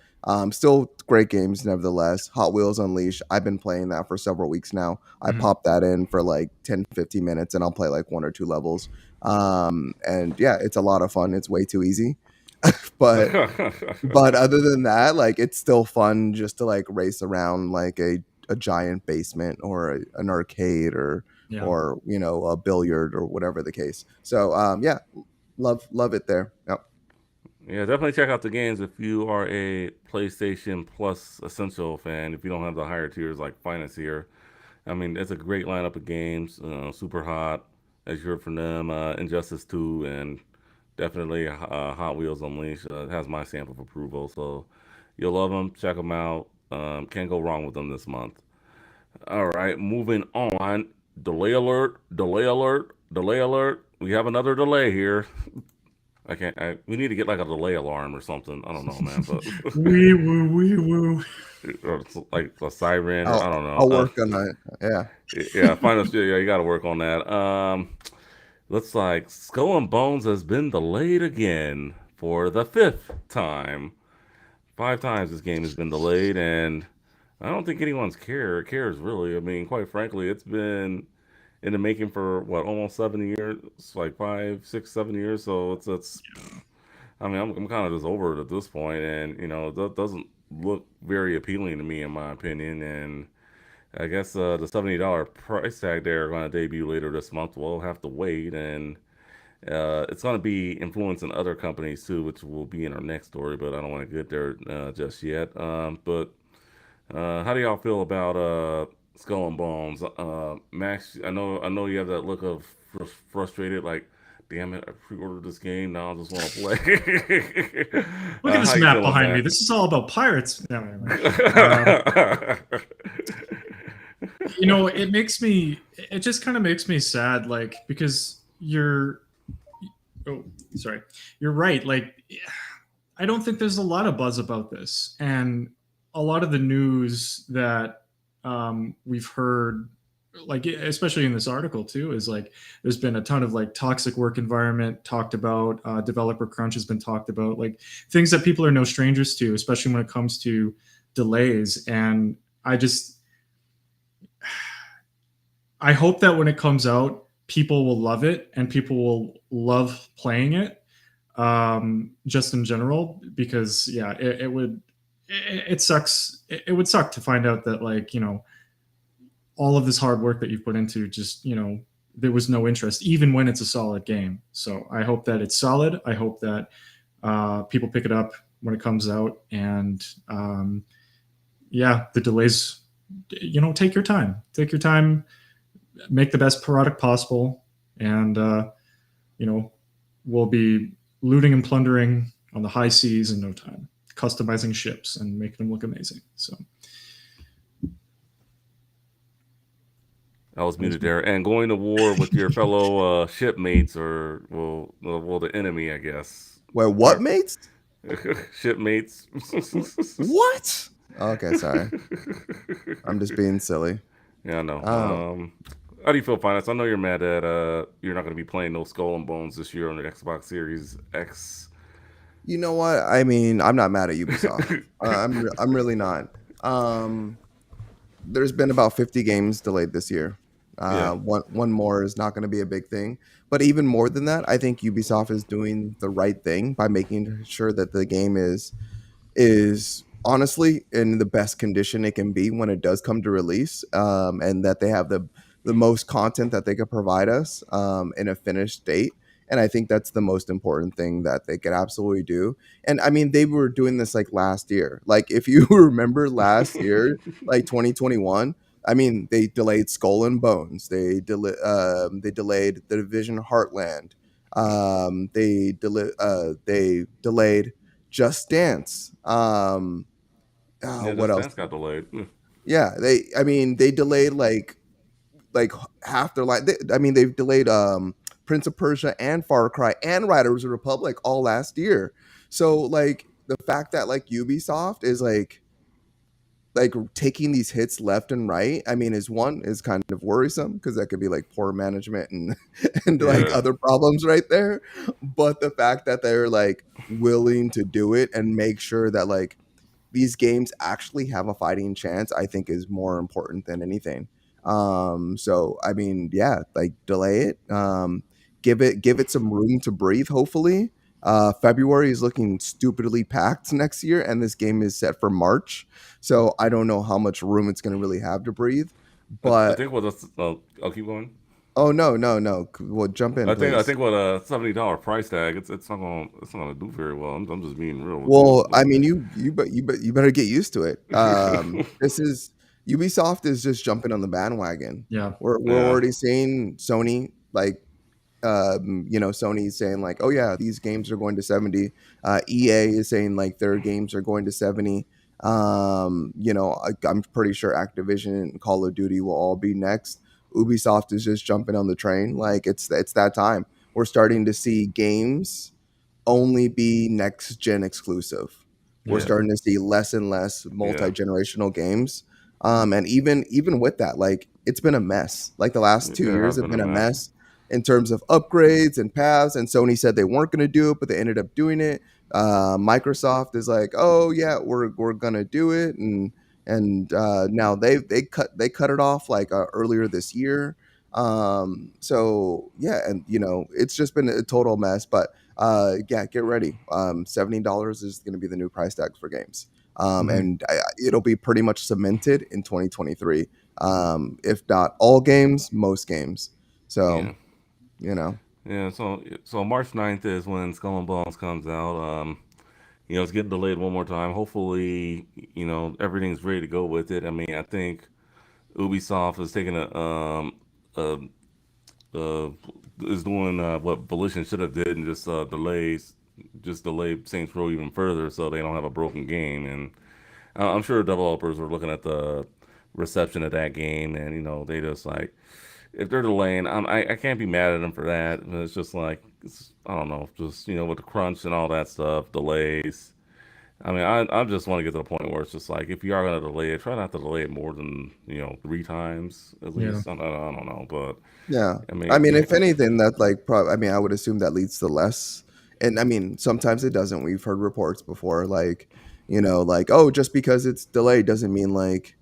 Still great games, nevertheless. Hot Wheels Unleashed. I've been playing that for several weeks now. I Mhm. pop that in for like 10, 15 minutes and I'll play like one or two levels. And yeah, it's a lot of fun. It's way too easy. but but other than that, like it's still fun just to like race around like a giant basement or an arcade Yeah. or a billiard or whatever the case. So yeah, love it there. Yep. Yeah, definitely check out the games if you are a PlayStation Plus Essential fan. If you don't have the higher tiers like Finance here, I mean, it's a great lineup of games. Super Hot, as you heard from them, Injustice 2, and definitely Hot Wheels Unleashed. It has my stamp of approval, so you'll love them. Check them out. Can't go wrong with them this month. All right, moving on. Delay alert, delay alert, delay alert. We have another delay here. I can't. We need to get like a delay alarm or something. I don't know, man. But Wee woo, wee woo. or it's like a siren, or I I'll don't know. I'll work on that. Yeah. Yeah, final. Yeah, you got to work on that. Looks like Skull and Bones has been delayed again for the fifth time. 5 times this game has been delayed, and I don't think anyone's cares really. I mean, quite frankly, it's been in the making for what almost 7 years, it's like 5, 6, 7 years. So it's. I mean, I'm kind of just over it at this point, and that doesn't look very appealing to me, in my opinion. And I guess the $70 price tag they're going to debut later this month. We'll have to wait, and it's going to be influencing other companies too, which will be in our next story. But I don't want to get there just yet. But how do y'all feel about Skull and Bones? Max, I know you have that look of frustrated, like, damn it, I pre-ordered this game, now I just want to play. Look at How this you map feeling, behind me. Max? This is all about pirates. No, anyway. Uh, it makes me. It just kind of makes me sad, like because you're. Oh, sorry. You're right. Like, I don't think there's a lot of buzz about this, and a lot of the news that we've heard, like especially in this article too, is like there's been a ton of like toxic work environment talked about. Developer crunch has been talked about, like things that people are no strangers to, especially when it comes to delays. And I just I hope that when it comes out, people will love it and people will love playing it, just in general. Because yeah, it sucks. It would suck to find out that, like, all of this hard work that you've put into, just, there was no interest, even when it's a solid game. So I hope that it's solid. I hope that people pick it up when it comes out. And yeah, the delays, take your time. Take your time, make the best product possible, and we'll be looting and plundering on the high seas in no time, customizing ships and making them look amazing. So I was muted there. And going to war with your fellow shipmates, or well, the enemy, I guess. Wait, what, mates? Shipmates. What? Okay, sorry. I'm just being silly. Yeah, I know. Um, How do you feel, Finance? I know you're mad that you're not going to be playing no Skull and Bones this year on the Xbox Series X. you know what? I mean, I'm not mad at Ubisoft. I'm really not. There's been about 50 games delayed this year. Yeah. One more is not going to be a big thing. But even more than that, I think Ubisoft is doing the right thing by making sure that the game is honestly in the best condition it can be when it does come to release, and that they have the most content that they could provide us in a finished state. And I think that's the most important thing that they could absolutely do. And I mean, they were doing this like last year. Like if you remember last year, like 2021. I mean, they delayed Skull and Bones. They delayed The Division Heartland. They delayed Just Dance. Yeah, What Just else? Dance got delayed. Yeah, they delayed like half their life. I mean, they've delayed Prince of Persia and Far Cry and Riders of the Republic all last year. So like the fact that like Ubisoft is like taking these hits left and right, I mean, is kind of worrisome because that could be like poor management and and like Yeah. other problems right there. But the fact that they're like willing to do it and make sure that like these games actually have a fighting chance, I think is more important than anything. So I mean, yeah, like delay it. Give it some room to breathe, hopefully. February is looking stupidly packed next year, and this game is set for March. So I don't know how much room it's going to really have to breathe. I But think what I'll keep going. oh no, no, no! Well, jump in, I please. think what a $70 price tag, it's not gonna do very well. I'm just being real with you. Well, I mean, you better get used to it. This is Ubisoft is just jumping on the bandwagon. Yeah. We're Yeah, already seeing Sony like Sony's saying like, oh yeah, these games are going to 70. EA is saying like their games are going to 70. I'm pretty sure Activision and Call of Duty will all be next. Ubisoft is just jumping on the train. Like it's that time. We're starting to see games only be next gen exclusive. We're Yeah. yeah, starting to see less and less yeah, multi generational games. And even with that, like it's been a mess. Like the last two it years has have been a been a mess. mess in terms of upgrades and paths. And Sony said they weren't going to do it, but they ended up doing it. Microsoft is like, oh yeah, we're gonna do it, and now they cut it off like earlier this year. So yeah, and it's just been a total mess. But yeah, get ready. $70 is going to be the new price tags for games. Mhm. And it'll be pretty much cemented in 2023. If not all games, most games. So, Yeah, you know, yeah. So March 9th is when Skull and Bones comes out. It's getting delayed one more time. Hopefully, everything's ready to go with it. I mean, I think Ubisoft is taking a uh, is doing what Volition should have did and just delay Saints Row even further so they don't have a broken game. And I'm sure developers were looking at the reception of that game, and they just like if they're delaying, I can't be mad at them for that. It's just like I don't know, just with the crunch and all that stuff, delays. I mean, I just want to get to the point where it's just like if you are gonna delay it, try not to delay it more than three times at Yeah. least. I don't know, but yeah. I I mean, mean, if anything, that like, I mean, I would assume that leads to less. And I mean, sometimes it doesn't. We've heard reports before, like, like, oh, just because it's delayed doesn't mean like,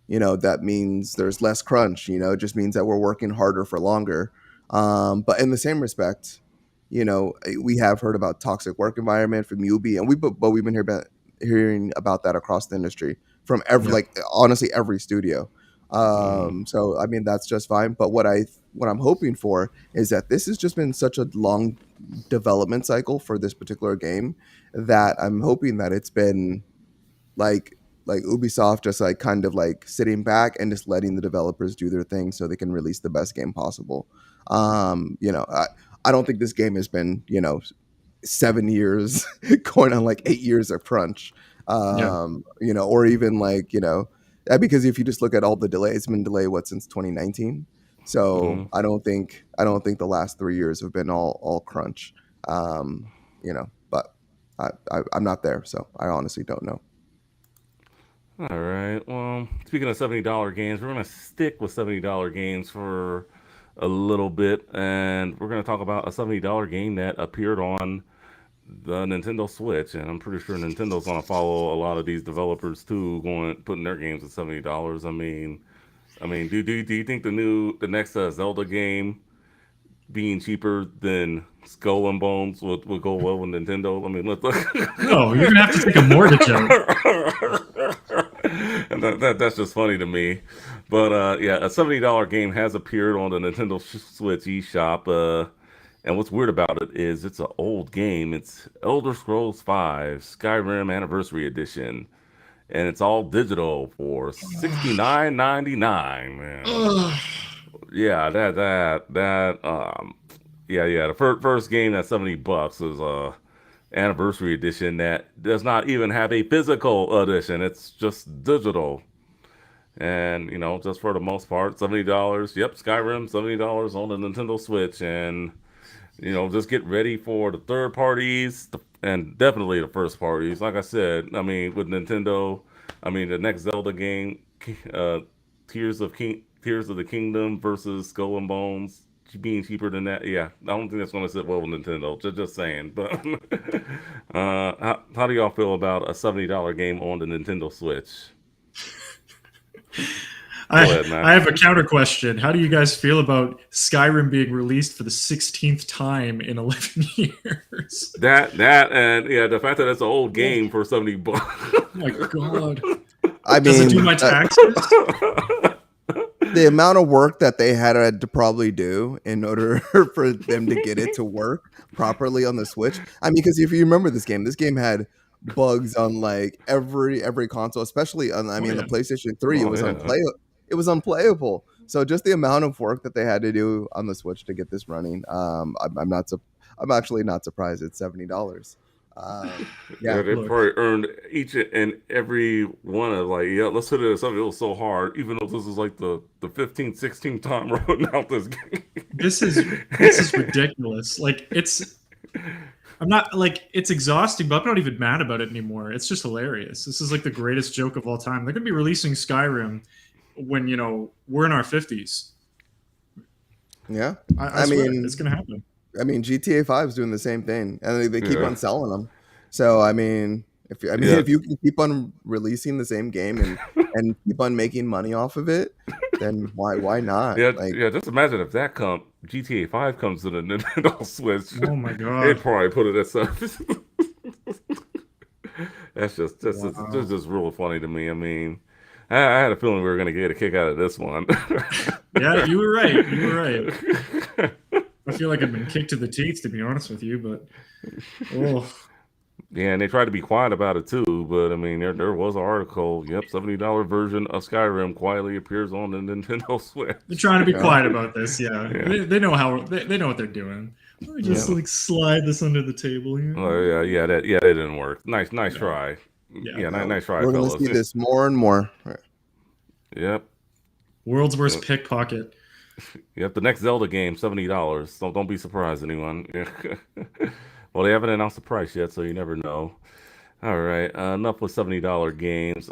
that means there's less crunch. It just means that we're working harder for longer. But in the same respect, we have heard about toxic work environment from UB, and but we've been hearing about that across the industry from every, Yeah. like, honestly every studio. mm, So I mean that's just fine. But what I'm hoping for is that this has just been such a long development cycle for this particular game that I'm hoping that it's been like Ubisoft just like kind of like sitting back and just letting the developers do their thing so they can release the best game possible. I don't think this game has been 7 years going on like 8 years of crunch, Yeah. or even like because if you just look at all the delays, it's been delayed since 2019. So mm, I don't think the last 3 years have been all crunch. But I'm not there, so I honestly don't know. all right. Well, speaking of $70 games, we're gonna stick with $70 games for a little bit, and we're gonna talk about a $70 game that appeared on the Nintendo Switch, and I'm pretty sure Nintendo's gonna follow a lot of these developers too, going putting their games at $70. I mean, do you think the next Zelda game being cheaper than Skull and Bones would go well with Nintendo? I mean, let's No, you're gonna have to take a mortgage out. and that's just funny to me. But yeah, a $70 game has appeared on the Nintendo Switch eShop. And what's weird about it is it's an old game. It's Elder Scrolls V Skyrim Anniversary Edition, and it's all digital for $69.99. Man, Ugh. yeah, yeah. The first game that's $70 is Anniversary Edition that does not even have a physical edition. It's just digital. And just for the most part, $70. Yep, Skyrim $70 on the Nintendo Switch, and just get ready for the third parties and definitely the first parties. Like I said, I mean, with Nintendo, I mean, the next Zelda game, uh, Tears of the Kingdom versus Skull and Bones. being cheaper than that, yeah, I don't think that's going to sit well with Nintendo. Just saying. But how do y'all feel about a $70 game on the Nintendo Switch? Go ahead, I Max. have a counter question. How do you guys feel about Skyrim being released for the 16th time in 11 years? That and yeah, the fact that it's an old Oh game for $70. my god. I Does it do mean, my taxes? the amount of work that they had to probably do in order for them to get it to work properly on the Switch. I mean, because if you remember this game had bugs on like every console, especially on I Oh mean the yeah. PlayStation 3, Oh yeah. it was unplayable. So just the amount of work that they had to do on the Switch to get this running, I'm actually not surprised it's $70. Yeah, Yeah, they Look, probably earned each and every one of like, yeah, let's hit it at something. It was so hard, even though this is like the 15th, 16th time rolling out this game. this is ridiculous. Like I'm not like it's exhausting, but I'm not even mad about it anymore. It's just hilarious. This is like the greatest joke of all time. They're gonna be releasing Skyrim when we're in our 50s. yeah. I I swear it's mean, gonna happen. GTA 5 is doing the same thing, and they keep Yeah, on selling them. So I mean, yeah, if you can keep on releasing the same game and keep on making money off of it, then why not? yeah, Like, yeah. Just imagine if GTA 5 comes to the Nintendo Switch, Oh my they'd god. probably put it at some. That's Wow. just really funny to me. I mean, I had a feeling we were gonna get a kick out of this one. Yeah, you were right. You were right. I feel like I've been kicked to the teeth, to be honest with you, but oh, Yeah, and they tried to be quiet about it too, but I mean, there was an article. Yep, $70 version of Skyrim quietly appears on the Nintendo Switch. they're trying to be yeah, quiet about this. Yeah, Yeah, they know how they know what they're doing. Let me yeah. just like slide this under the table here. oh that didn't work. Nice Yeah, try. yeah. Yeah, No, nice try, we're gonna fellas. see this more and more. Yep, World's worst yep. pickpocket. Yep. The next Zelda game, $70. So don't be surprised, anyone. Well, they haven't announced the price yet, so you never know. All right, enough with $70 games.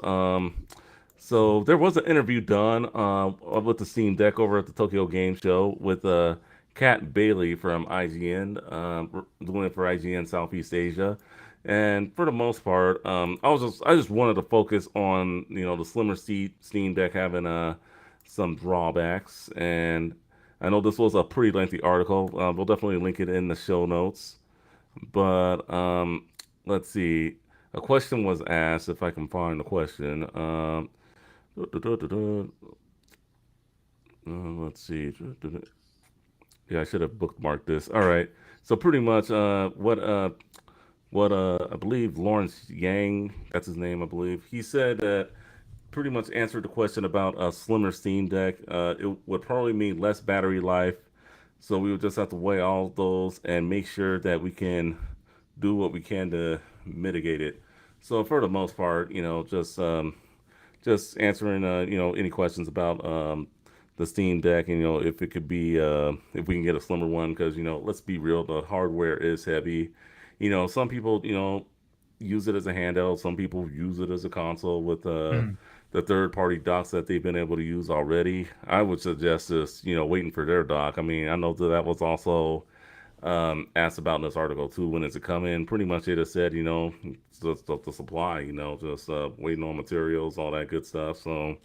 So there was an interview done with the Steam Deck over at the Tokyo Game Show with Kat Bailey from IGN, doing it for IGN Southeast Asia. And for the most part, I just wanted to focus on the slimmer Steam Deck having some drawbacks, and I know this was a pretty lengthy article. We'll definitely link it in the show notes. But let's see. A question was asked, if I can find the question. Let's see. Yeah, I should have bookmarked this. All right. So pretty much, what I believe Lawrence Yang, that's his name, I believe. He said that pretty much answered the question about a slimmer Steam Deck. It would probably mean less battery life. So we would just have to weigh all those and make sure that we can do what we can to mitigate it. So for the most part, just answering any questions about the Steam Deck, and if it could be if we can get a slimmer one, because let's be real, the hardware is heavy. Some people use it as a handheld, some people use it as a console with Hmm. the third party docks that they've been able to use already. I would suggest just waiting for their dock. I mean, I know that was also asked about in this article too. When does it come in? Pretty much it has said, just the supply, just waiting on materials, all that good stuff. So,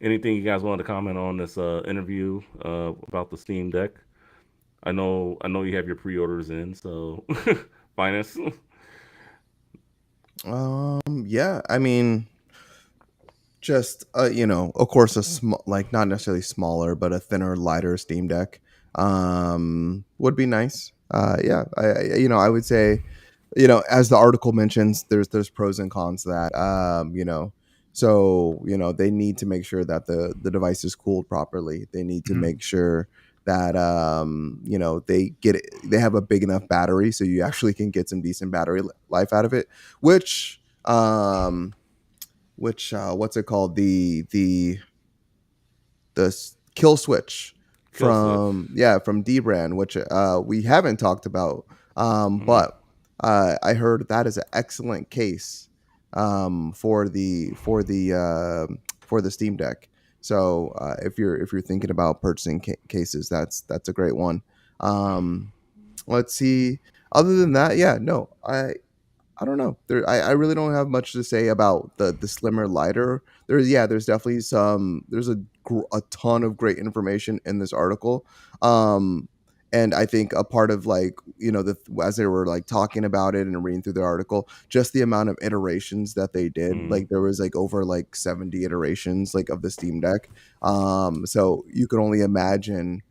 anything you guys wanted to comment on this interview about the Steam Deck? I know you have your pre-orders in, so finest. Yeah, I mean, just of course, a small, like not necessarily smaller, but a thinner, lighter Steam Deck, would be nice. Yeah, I would say, as the article mentions, there's pros and cons to that. So they need to make sure that the device is cooled properly. They need to Hmm. make sure that they have a big enough battery so you actually can get some decent battery life out of it, which what's it called, kill switch Kill switch. from Dbrand, which we haven't talked about, Mm. but I heard that is an excellent case for the Steam Deck. So if you're thinking about purchasing cases, that's a great one. Um, let's see. Other than that, yeah, no, I don't know. I really don't have much to say about the slimmer lighter. There's definitely there's a ton of great information in this article. And I think a part of, like, as they were like talking about it and reading through the article, just the amount of iterations that they did, Mm. like there was like over like 70 iterations like of the Steam Deck. So you can only imagine.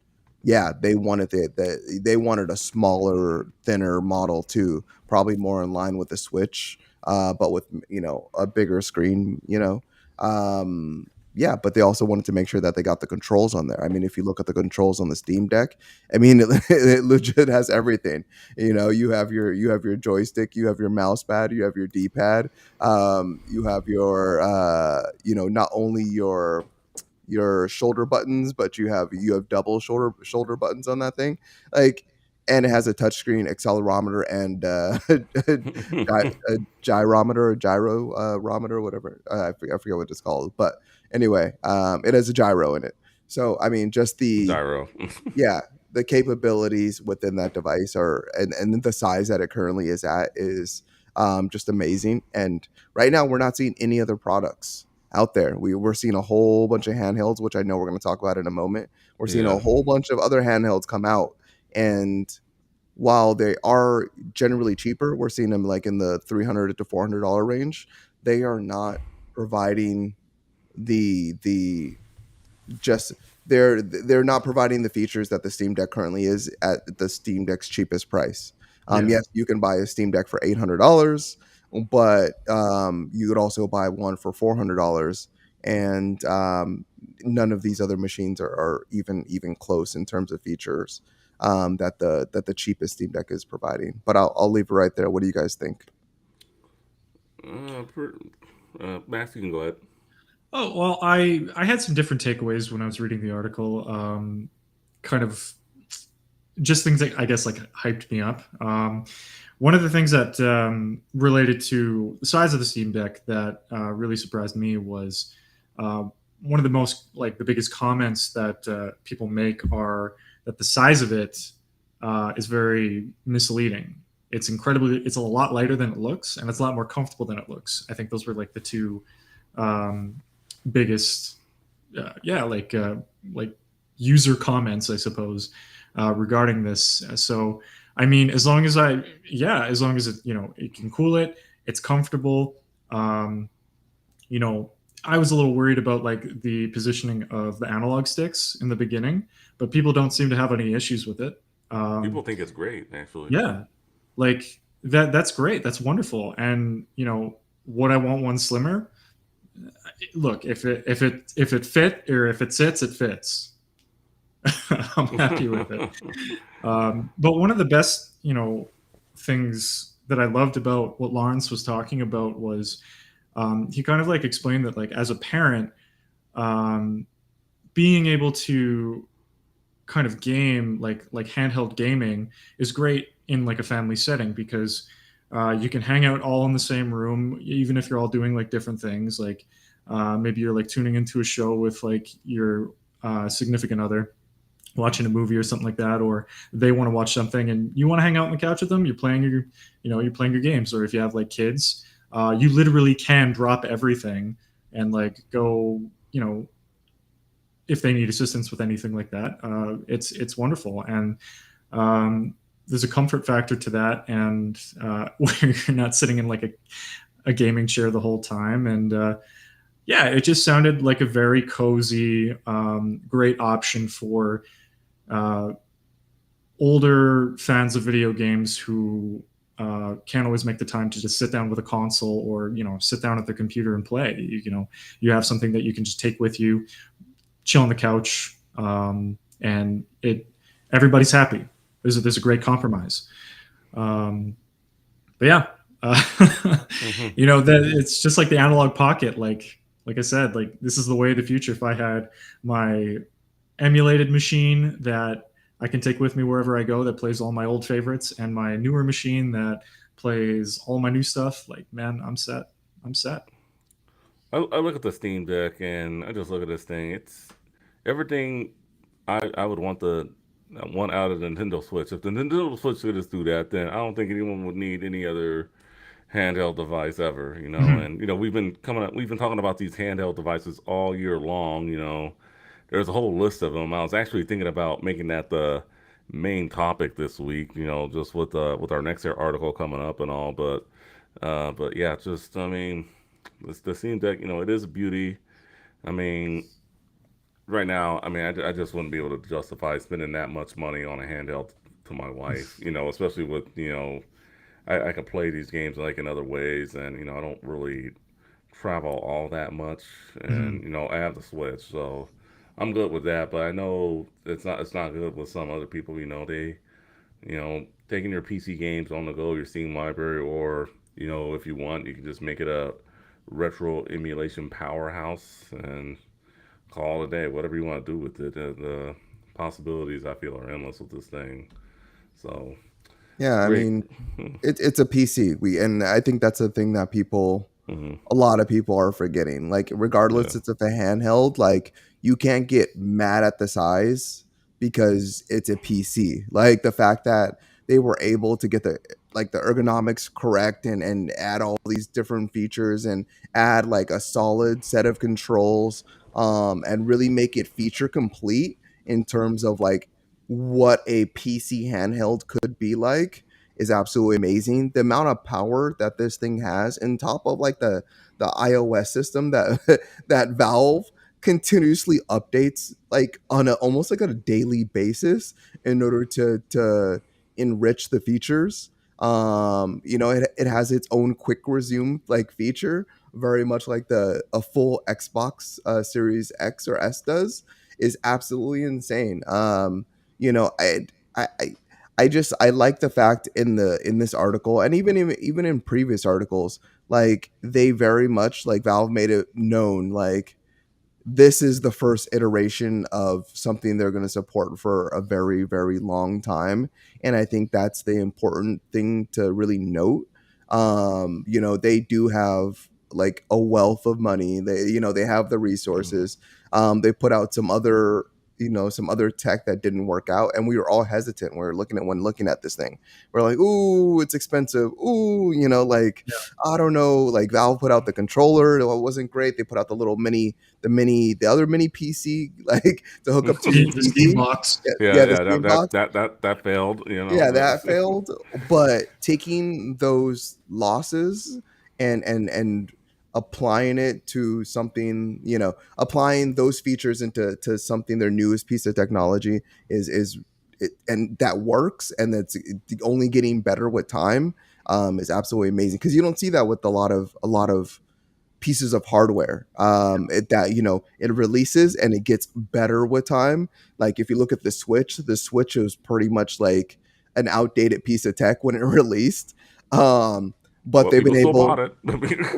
Yeah, they wanted a smaller, thinner model too, probably more in line with the Switch, but with a bigger screen. Yeah, but they also wanted to make sure that they got the controls on there. I mean, if you look at the controls on the Steam Deck, I mean, it legit has everything. You have your joystick, you have your mouse pad, you have your D pad, you have your not only your shoulder buttons, but you have double shoulder buttons on that thing, like, and it has a touchscreen accelerometer and a gyrometer or gyrometer, whatever. I forget what it's called, but anyway, it has a gyro in it. So I mean, just Gyro. yeah, the capabilities within that device are, and the size that it currently is at is just amazing. And right now we're not seeing any other products out there. We're seeing a whole bunch of handhelds, which I know we're going to talk about in a moment. We're seeing Yeah. a whole bunch of other handhelds come out, and while they are generally cheaper, we're seeing them like in the $300 to $400 range. They are not providing the just they're not providing the features that the Steam Deck currently is at the Steam Deck's cheapest price. Yeah. Yes, you can buy a Steam Deck for $800, but you could also buy one for $400, and none of these other machines are even close in terms of features that the cheapest Steam Deck is providing. But I'll leave it right there. What do you guys think? Per, Max, you can go ahead. Oh well, I had some different takeaways when I was reading the article. Kind of just things that I guess like hyped me up. One of the things that related to the size of the Steam Deck that really surprised me was one of the most like the biggest comments that people make are that the size of it is very misleading. It's a lot lighter than it looks, and it's a lot more comfortable than it looks. I think those were like the two um, biggest, like user comments, I suppose, regarding this. So, I mean, as long as it can cool it, it's comfortable. Um, you know, I was a little worried about like the positioning of the analog sticks in the beginning, but people don't seem to have any issues with it. People Um, think it's great, actually. yeah, like that's great. That's wonderful. And would I want one slimmer? Look, if it fit or if it sits, it fits. I'm happy with it. But one of the best, things that I loved about what Lawrence was talking about was he kind of like explained that like as a parent, um, being able to kind of game like handheld gaming is great in like a family setting because you can hang out all in the same room even if you're all doing like different things like maybe you're like tuning into a show with like your significant other watching a movie or something like that, or they want to watch something and you want to hang out on the couch with them, you're playing your games. Or if you have like kids, you literally can drop everything and like go, if they need assistance with anything like that. It's wonderful. And there's a comfort factor to that. And where you're not sitting in like a gaming chair the whole time. And yeah, it just sounded like a very cozy, great option for uh, older fans of video games who can't always make the time to just sit down with a console or sit down at the computer and play. You have something that you can just take with you, chill on the couch, and everybody's happy. There's a great compromise. But yeah, Mm-hmm. that it's just like the analog pocket. Like I said, like this is the way of the future. If I had my emulated machine that I can take with me wherever I go that plays all my old favorites and my newer machine that plays all my new stuff, like man, I'm set. I'm set. I look at the Steam Deck and I just look at this thing. It's everything I would want out of the Nintendo Switch. If the Nintendo Switch could just do that, then I don't think anyone would need any other handheld device ever. Mhm. And we've been talking about these handheld devices all year long. There's a whole list of them. I was actually thinking about making that the main topic this week. Just with our next article coming up and all. But yeah, just I mean, the Steam Deck. It is a beauty. I mean, right now, I mean, I just wouldn't be able to justify spending that much money on a handheld to my wife. Especially with I could play these games like in other ways, and I don't really travel all that much, and Mhm. I have the Switch, so I'm good with that. But I know it's not good with some other people. They taking your PC games on the go, your Steam library, or if you want, you can just make it a retro emulation powerhouse and call it a day. Whatever you want to do with it, the possibilities I feel are endless with this thing. So Yeah, I great. mean, it's a PC. And I think that's a thing that Hmm. a lot of people are forgetting. Like, Yeah. regardless it's if a handheld, like you can't get mad at the size because it's a PC. Like the fact that they were able to get the ergonomics correct and add all these different features and add like a solid set of controls, and really make it feature complete in terms of like what a PC handheld could be like is absolutely amazing. The amount of power that this thing has, on top of like the iOS system that that Valve continuously updates like on a almost like on a daily basis in order to enrich the features. It has its own quick resume like feature, very much like the a full Xbox Series X or S does, is absolutely insane. You know, I like the fact in this article, and even in previous articles, like they very much like Valve made it known like this is the first iteration of something they're going to support for a very very long time, and I think that's the important thing to really note. They do have like a wealth of money. They have the Hmm. resources. They put out some other tech that didn't work out, and we were all hesitant. We were looking at this thing, we're like, ooh, it's expensive. Ooh, like, Yeah. I don't know, like Valve put out the controller, it wasn't great. They put out the other mini PC like to hook up to your The Steam TV. box. Yeah, Yeah, yeah, the yeah, Steam box. that failed. Yeah, that failed. But taking those losses and applying it to something, applying those features into to something their newest piece of technology and that works, and that's only getting better with time, is absolutely amazing because you don't see that with a lot of pieces of hardware, it releases and it gets better with time. Like if you look at the switch was pretty much like an outdated piece of tech when it released, but But they've people been still able. bought it.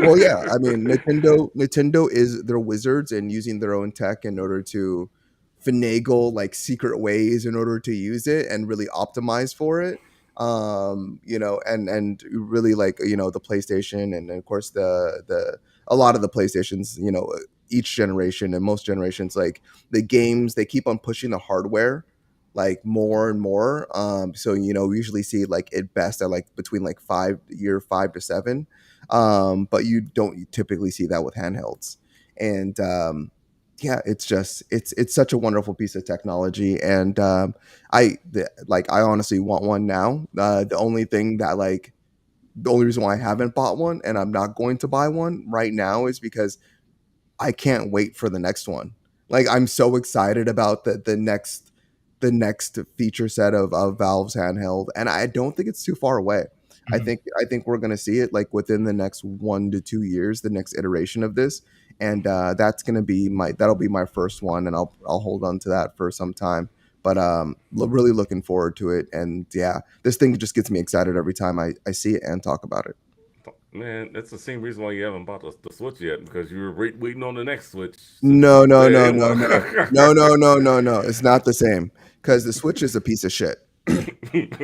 Well, yeah, I mean, Nintendo is they're wizards and using their own tech in order to finagle like secret ways in order to use it and really optimize for it. And really, like, the PlayStation, and of course the a lot of the PlayStations, each generation and most generations, like the games, they keep on pushing the hardware like more and more. So we usually see like it best at like between like 5 to 7. But you don't typically see that with handhelds. And yeah, it's such a wonderful piece of technology, and I honestly want one now. The only reason why I haven't bought one and I'm not going to buy one right now is because I can't wait for the next one. Like, I'm so excited about the next feature set of Valve's handheld, and I don't think it's too far away. I Mhm. think I think we're gonna see it like within the next 1 to 2 years, the next iteration of this, and that'll be my first one, and I'll hold on to that for some time. But really looking forward to it, and yeah, this thing just gets me excited every time I see it and talk about it. Man, that's the same reason why you haven't bought the Switch yet, because you were waiting on the next Switch to No, no, no, it no, won't. no, no, no, no, no, no. It's not the same because the Switch is a piece of shit.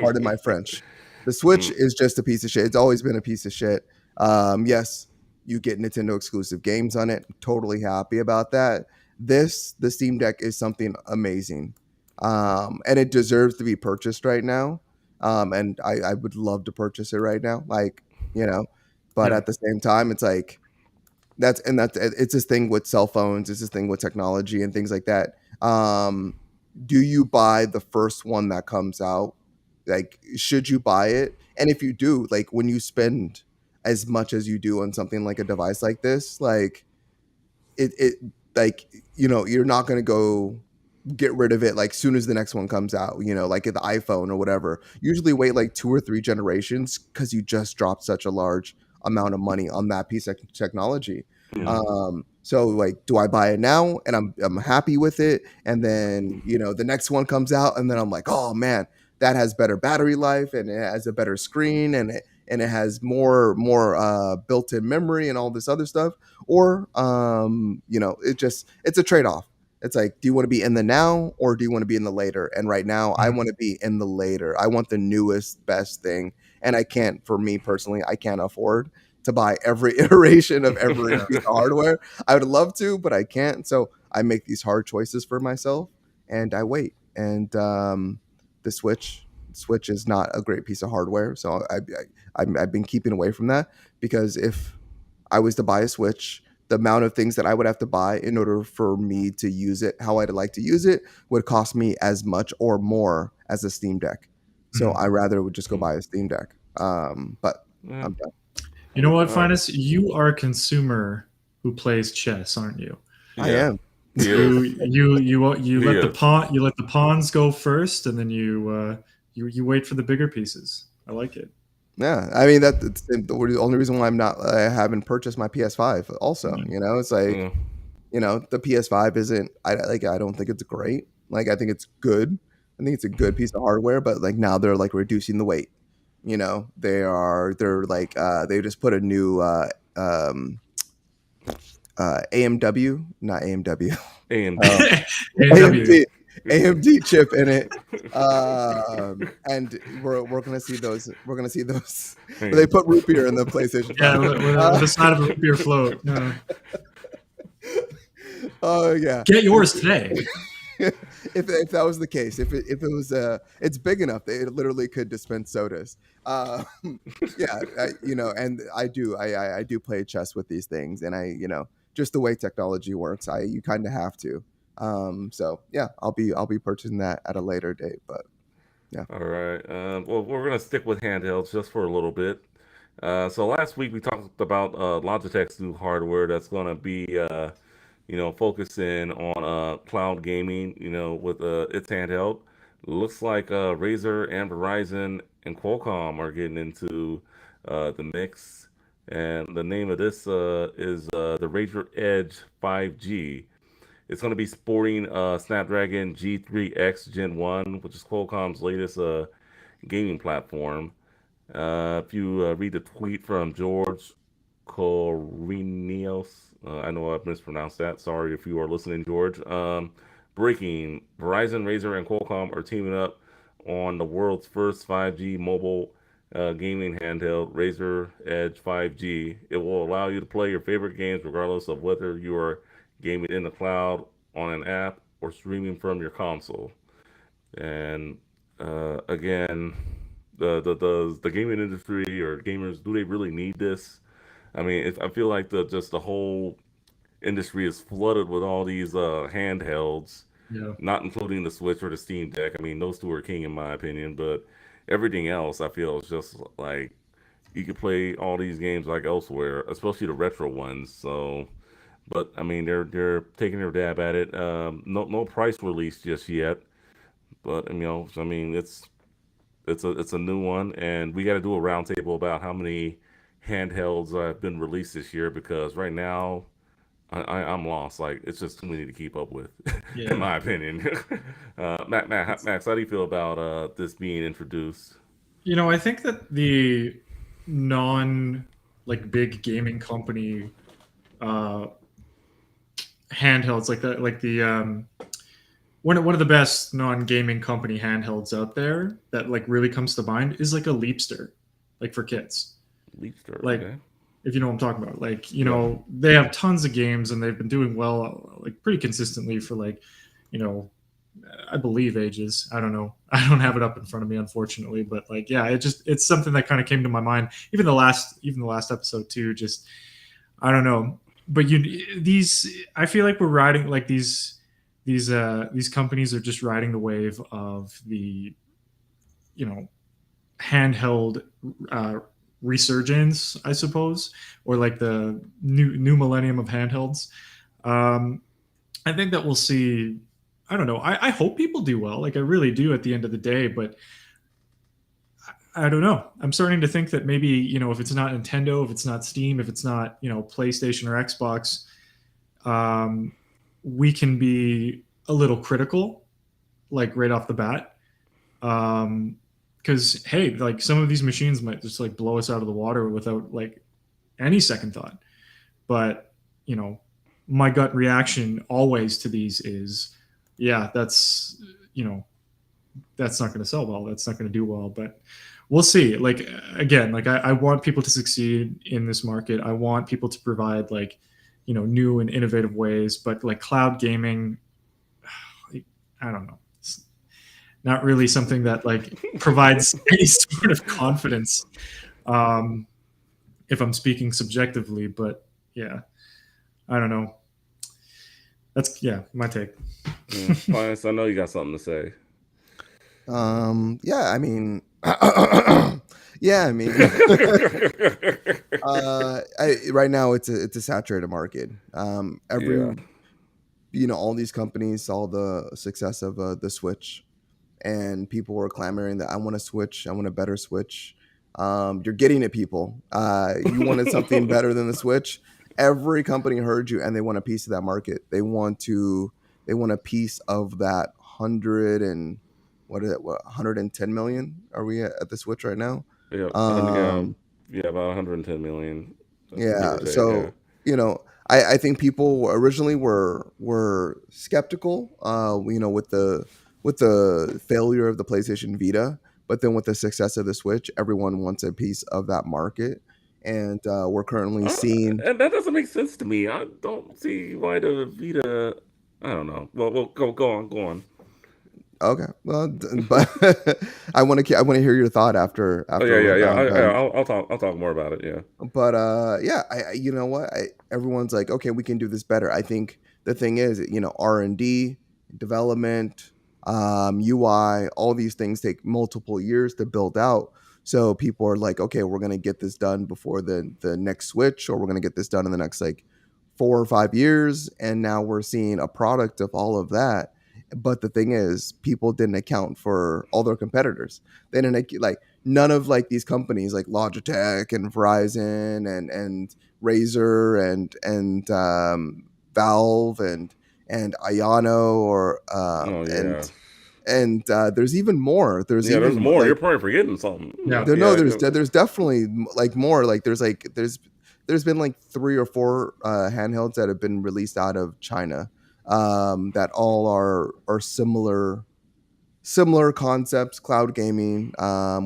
Pardon my French. The Switch Mm. is just a piece of shit. It's always been a piece of shit. Yes, You get Nintendo exclusive games on it. Totally happy about that. The Steam Deck is something amazing, and it deserves to be purchased right now. And I would love to purchase it right now, like, you know. But Yeah. at the same time, it's like that's it's this thing with cell phones. It's this thing with technology and things like that. Do you buy the first one that comes out? Like, should you buy it? And if you do, like, when you spend as much as you do on something like a device like this, like it like, you're not going to go get rid of it like soon as the next one comes out, like the iPhone or whatever. Usually wait like 2 or 3 generations because you just dropped such a large amount of money on that piece of technology. Yeah. So like, do I buy it now and I'm happy with it, and then the next one comes out and then I'm like, oh man, that has better battery life and it has a better screen and it has more built-in memory and all this other stuff? Or it's a trade-off. It's like, do you want to be in the now or do you want to be in the later? And right now, I want to be in the later. I want the newest, best thing. And for me personally, I can't afford to buy every iteration of every piece of hardware. I would love to, but I can't. So I make these hard choices for myself and I wait. And the Switch is not a great piece of hardware. So I've been keeping away from that, because if I was to buy a Switch, the amount of things that I would have to buy in order for me to use it how I'd like to use it would cost me as much or more as a Steam Deck. So I rather would just go buy a Steam Deck. But Yeah. I'm done. You know what, Finest? You are a consumer who plays chess, aren't you? I am. He You is. you let the is. you let the pawns go first, and then you wait for the bigger pieces. I like it. Yeah, I mean that's the only reason why I haven't purchased my PS5. Also, it's like, the PS5 isn't. I don't think it's great. Like, I think it's good. I think it's a good piece of hardware, but like now they're like reducing the weight. They're like they just put a new AMW, not AMW, And AW. AMD chip in it, and we're gonna see those. We're gonna see those. They put root beer in the PlayStation 5. Yeah, with the side of a root beer float. Oh yeah. Get yours today. If that was the case, if it was it's big enough that it literally could dispense sodas. Yeah, and I do play chess with these things, and just the way technology works, you kind of have to. So yeah, I'll be purchasing that at a later date, but yeah. All right. Well, we're gonna stick with handhelds just for a little bit. So last week we talked about Logitech's new hardware that's gonna be, focusing on cloud gaming. With its handheld. Looks like Razer and Verizon and Qualcomm are getting into the mix. And the name of this is the Razer Edge 5G. It's going to be sporting Snapdragon G3X Gen 1, which is Qualcomm's latest gaming platform. If you read the tweet from George Corinios, I know I've mispronounced that. Sorry if you are listening, George. Breaking: Verizon, Razer, and Qualcomm are teaming up on the world's first 5G mobile gaming handheld, Razer Edge 5G. It will allow you to play your favorite games regardless of whether you are gaming in the cloud, on an app, or streaming from your console. And again, the gaming industry or gamers, do they really need this? I mean, I feel like the whole industry is flooded with all these handhelds, Yeah. not including the Switch or the Steam Deck. I mean, those two are king in my opinion, but everything else I feel is just like you could play all these games like elsewhere, especially the retro ones. So, but I mean, they're taking their dab at it. No price release just yet, but I mean, it's a new one, and we got to do a roundtable about how many handhelds have been released this year, because right now I'm lost. Like, it's just too many to keep up with, in Yeah. my opinion. Max, how do you feel about this being introduced? I think that the non like big gaming company uh handhelds like the one of the best non-gaming company handhelds out there that like really comes to mind is like a Leapster, like for kids. Leapster, Like okay. if you know what I'm talking about. Like, you know, they have tons of games and they've been doing well, like pretty consistently for like, you know, I believe ages. I don't know. I don't have it up in front of me, unfortunately, but like, yeah, it's something that kind of came to my mind. Even the last episode too. Just I don't know, but I feel like we're riding like these companies are just riding the wave of the, you know, handheld uh, resurgence, I suppose, or like the new millennium of handhelds. Um, I think that we'll see. I don't know. I hope people do well. Like I really do at the end of the day, but I don't know. I'm starting to think that maybe, you know, if it's not Nintendo, if it's not Steam, if it's not, you know, PlayStation or Xbox, um, we can be a little critical, like right off the bat. Because hey, like some of these machines might just like blow us out of the water without like any second thought. But you know, my gut reaction always to these is, yeah, that's, you know, that's not going to sell well. That's not going to do well. But we'll see. Like again, like I want people to succeed in this market. I want people to provide like, you know, new and innovative ways. But like cloud gaming, I don't know. It's not really something that like provides any sort of confidence. Um, if I'm speaking subjectively, but yeah, I don't know. That's my take. Pius, I know you got something to say. Yeah, I mean, yeah, I mean, right now it's a saturated market. Yeah. All these companies saw the success of the Switch, and people were clamoring that I want a Switch, I want a better Switch. You're getting it, people. You wanted something better than the Switch. Every company heard you, and they want a piece of that market. They want a piece of that 110 million. Are we at the Switch right now? Yeah, Um, yeah, about 110 million, give yeah. or take. Yeah, So I think people originally were skeptical. With the failure of the PlayStation Vita, but then with the success of the Switch, everyone wants a piece of that market, and we're currently seeing. and that doesn't make sense to me. I don't see why the Vita. I don't know. Well, go on. Okay, well, but I want to hear your thought Oh after yeah. I'm done. I'll talk more about it. Yeah. But yeah, you know what, everyone's like, okay, we can do this better. I think the thing is, R&D, development, UI, all these things take multiple years to build out. So people are like, okay, we're going to get this done before the next Switch, or we're going to get this done in the next like 4 or 5 years, and now we're seeing a product of all of that. But the thing is, people didn't account for all their competitors. They didn't, like, none of like these companies like Logitech and Verizon and Razer and Valve and Ayano, or Oh yeah. and there's even more. There's Yeah. There's even more. You're like probably forgetting something. Yeah. there no Yeah. there's definitely like more. Like there's been like 3 or 4 handhelds that have been released out of China, that all are similar concepts, cloud gaming,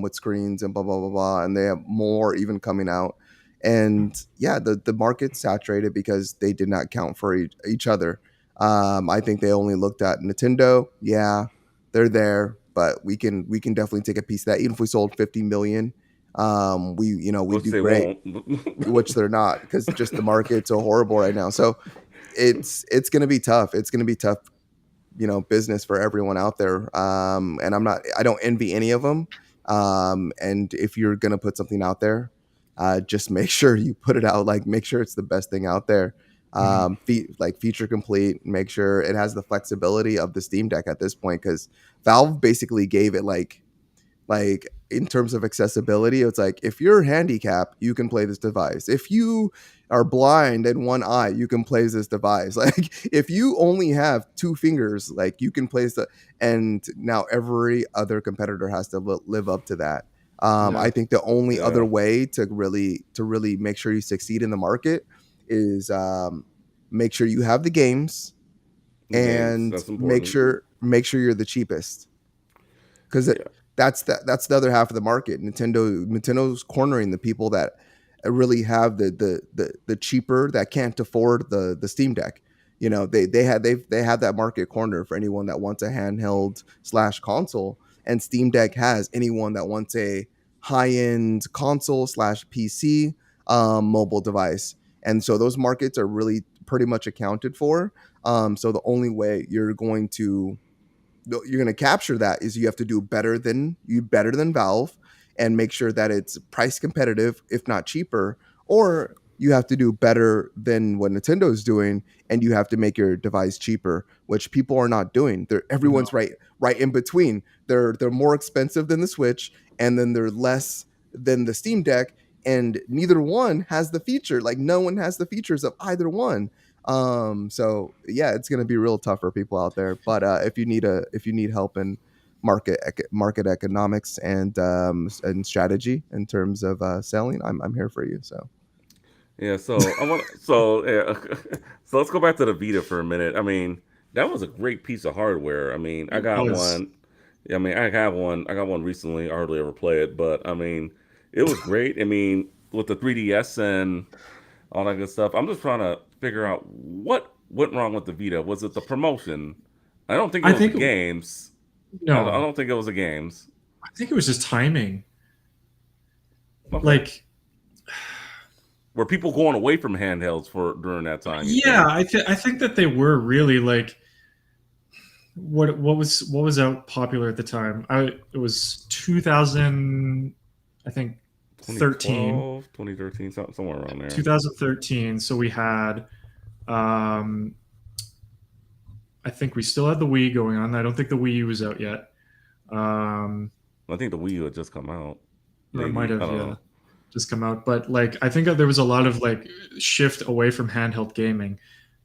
with screens and blah blah blah blah, and they have more even coming out. And yeah, the market's saturated because they did not count for each other. I think they only looked at Nintendo. Yeah, they're there, but we can definitely take a piece of that. Even if we sold 50 million, we Which do they great. won't. Which they're not, because just the market's so horrible right now. So it's gonna be tough. It's gonna be tough, business for everyone out there. And I don't envy any of them. And if you're going to put something out there, just make sure you put it out, like make sure it's the best thing out there. Mhm. Like feature complete, make sure it has the flexibility of the Steam Deck at this point. Cause Valve basically gave it like in terms of accessibility, it's like, if you're handicapped, you can play this device. If you are blind in one eye, you can play this device. Like if you only have 2 fingers, like you can play the. And now every other competitor has to live up to that. I Yeah. think the only other Yeah. way to really make sure you succeed in the market is, make sure you have the games, Games. and That's make important. sure make sure you're the cheapest, because Yeah. that's the other half of the market. Nintendo's cornering the people that really have the cheaper that can't afford the Steam Deck. You know, they have that market corner for anyone that wants a handheld slash console, and Steam Deck has anyone that wants a high end console slash PC mobile device. And so those markets are really pretty much accounted for. So the only way you're going to capture that is you have to do better than Valve and make sure that it's price competitive, if not cheaper, or you have to do better than what Nintendo is doing, and you have to make your device cheaper, which people are not doing. Everyone's No. right in between. They're more expensive than the Switch, and then they're less than the Steam Deck, and neither one has the feature. Like no one has the features of either one. So yeah, it's gonna be real tough for people out there. But if you need help in market economics and strategy in terms of selling, I'm here for you. So Yeah, so I want so yeah, so let's go back to the Vita for a minute. I mean, that was a great piece of hardware. I mean, I It got was. one. I mean, I have one. I got one recently. I hardly ever play it, but I mean, it was great. I mean, with the 3DS and all that good stuff. I'm just trying to figure out what went wrong with the Vita. Was it the promotion? I don't think it I was the think games. I no. don't think it was the games. I think it was just timing. Okay. Like, Were people going away from handhelds for during that time? You yeah, think? I think that they were really like what was out popular at the time. It was 2000, I think 13, 2012, 2013, somewhere around there. 2013. So we had, um, I think we still had the Wii going on. I don't think the Wii U was out yet. Um, I think the Wii U had just come out. or it might Maybe I have, don't yeah, know. just come out. But like, I think that there was a lot of like shift away from handheld gaming.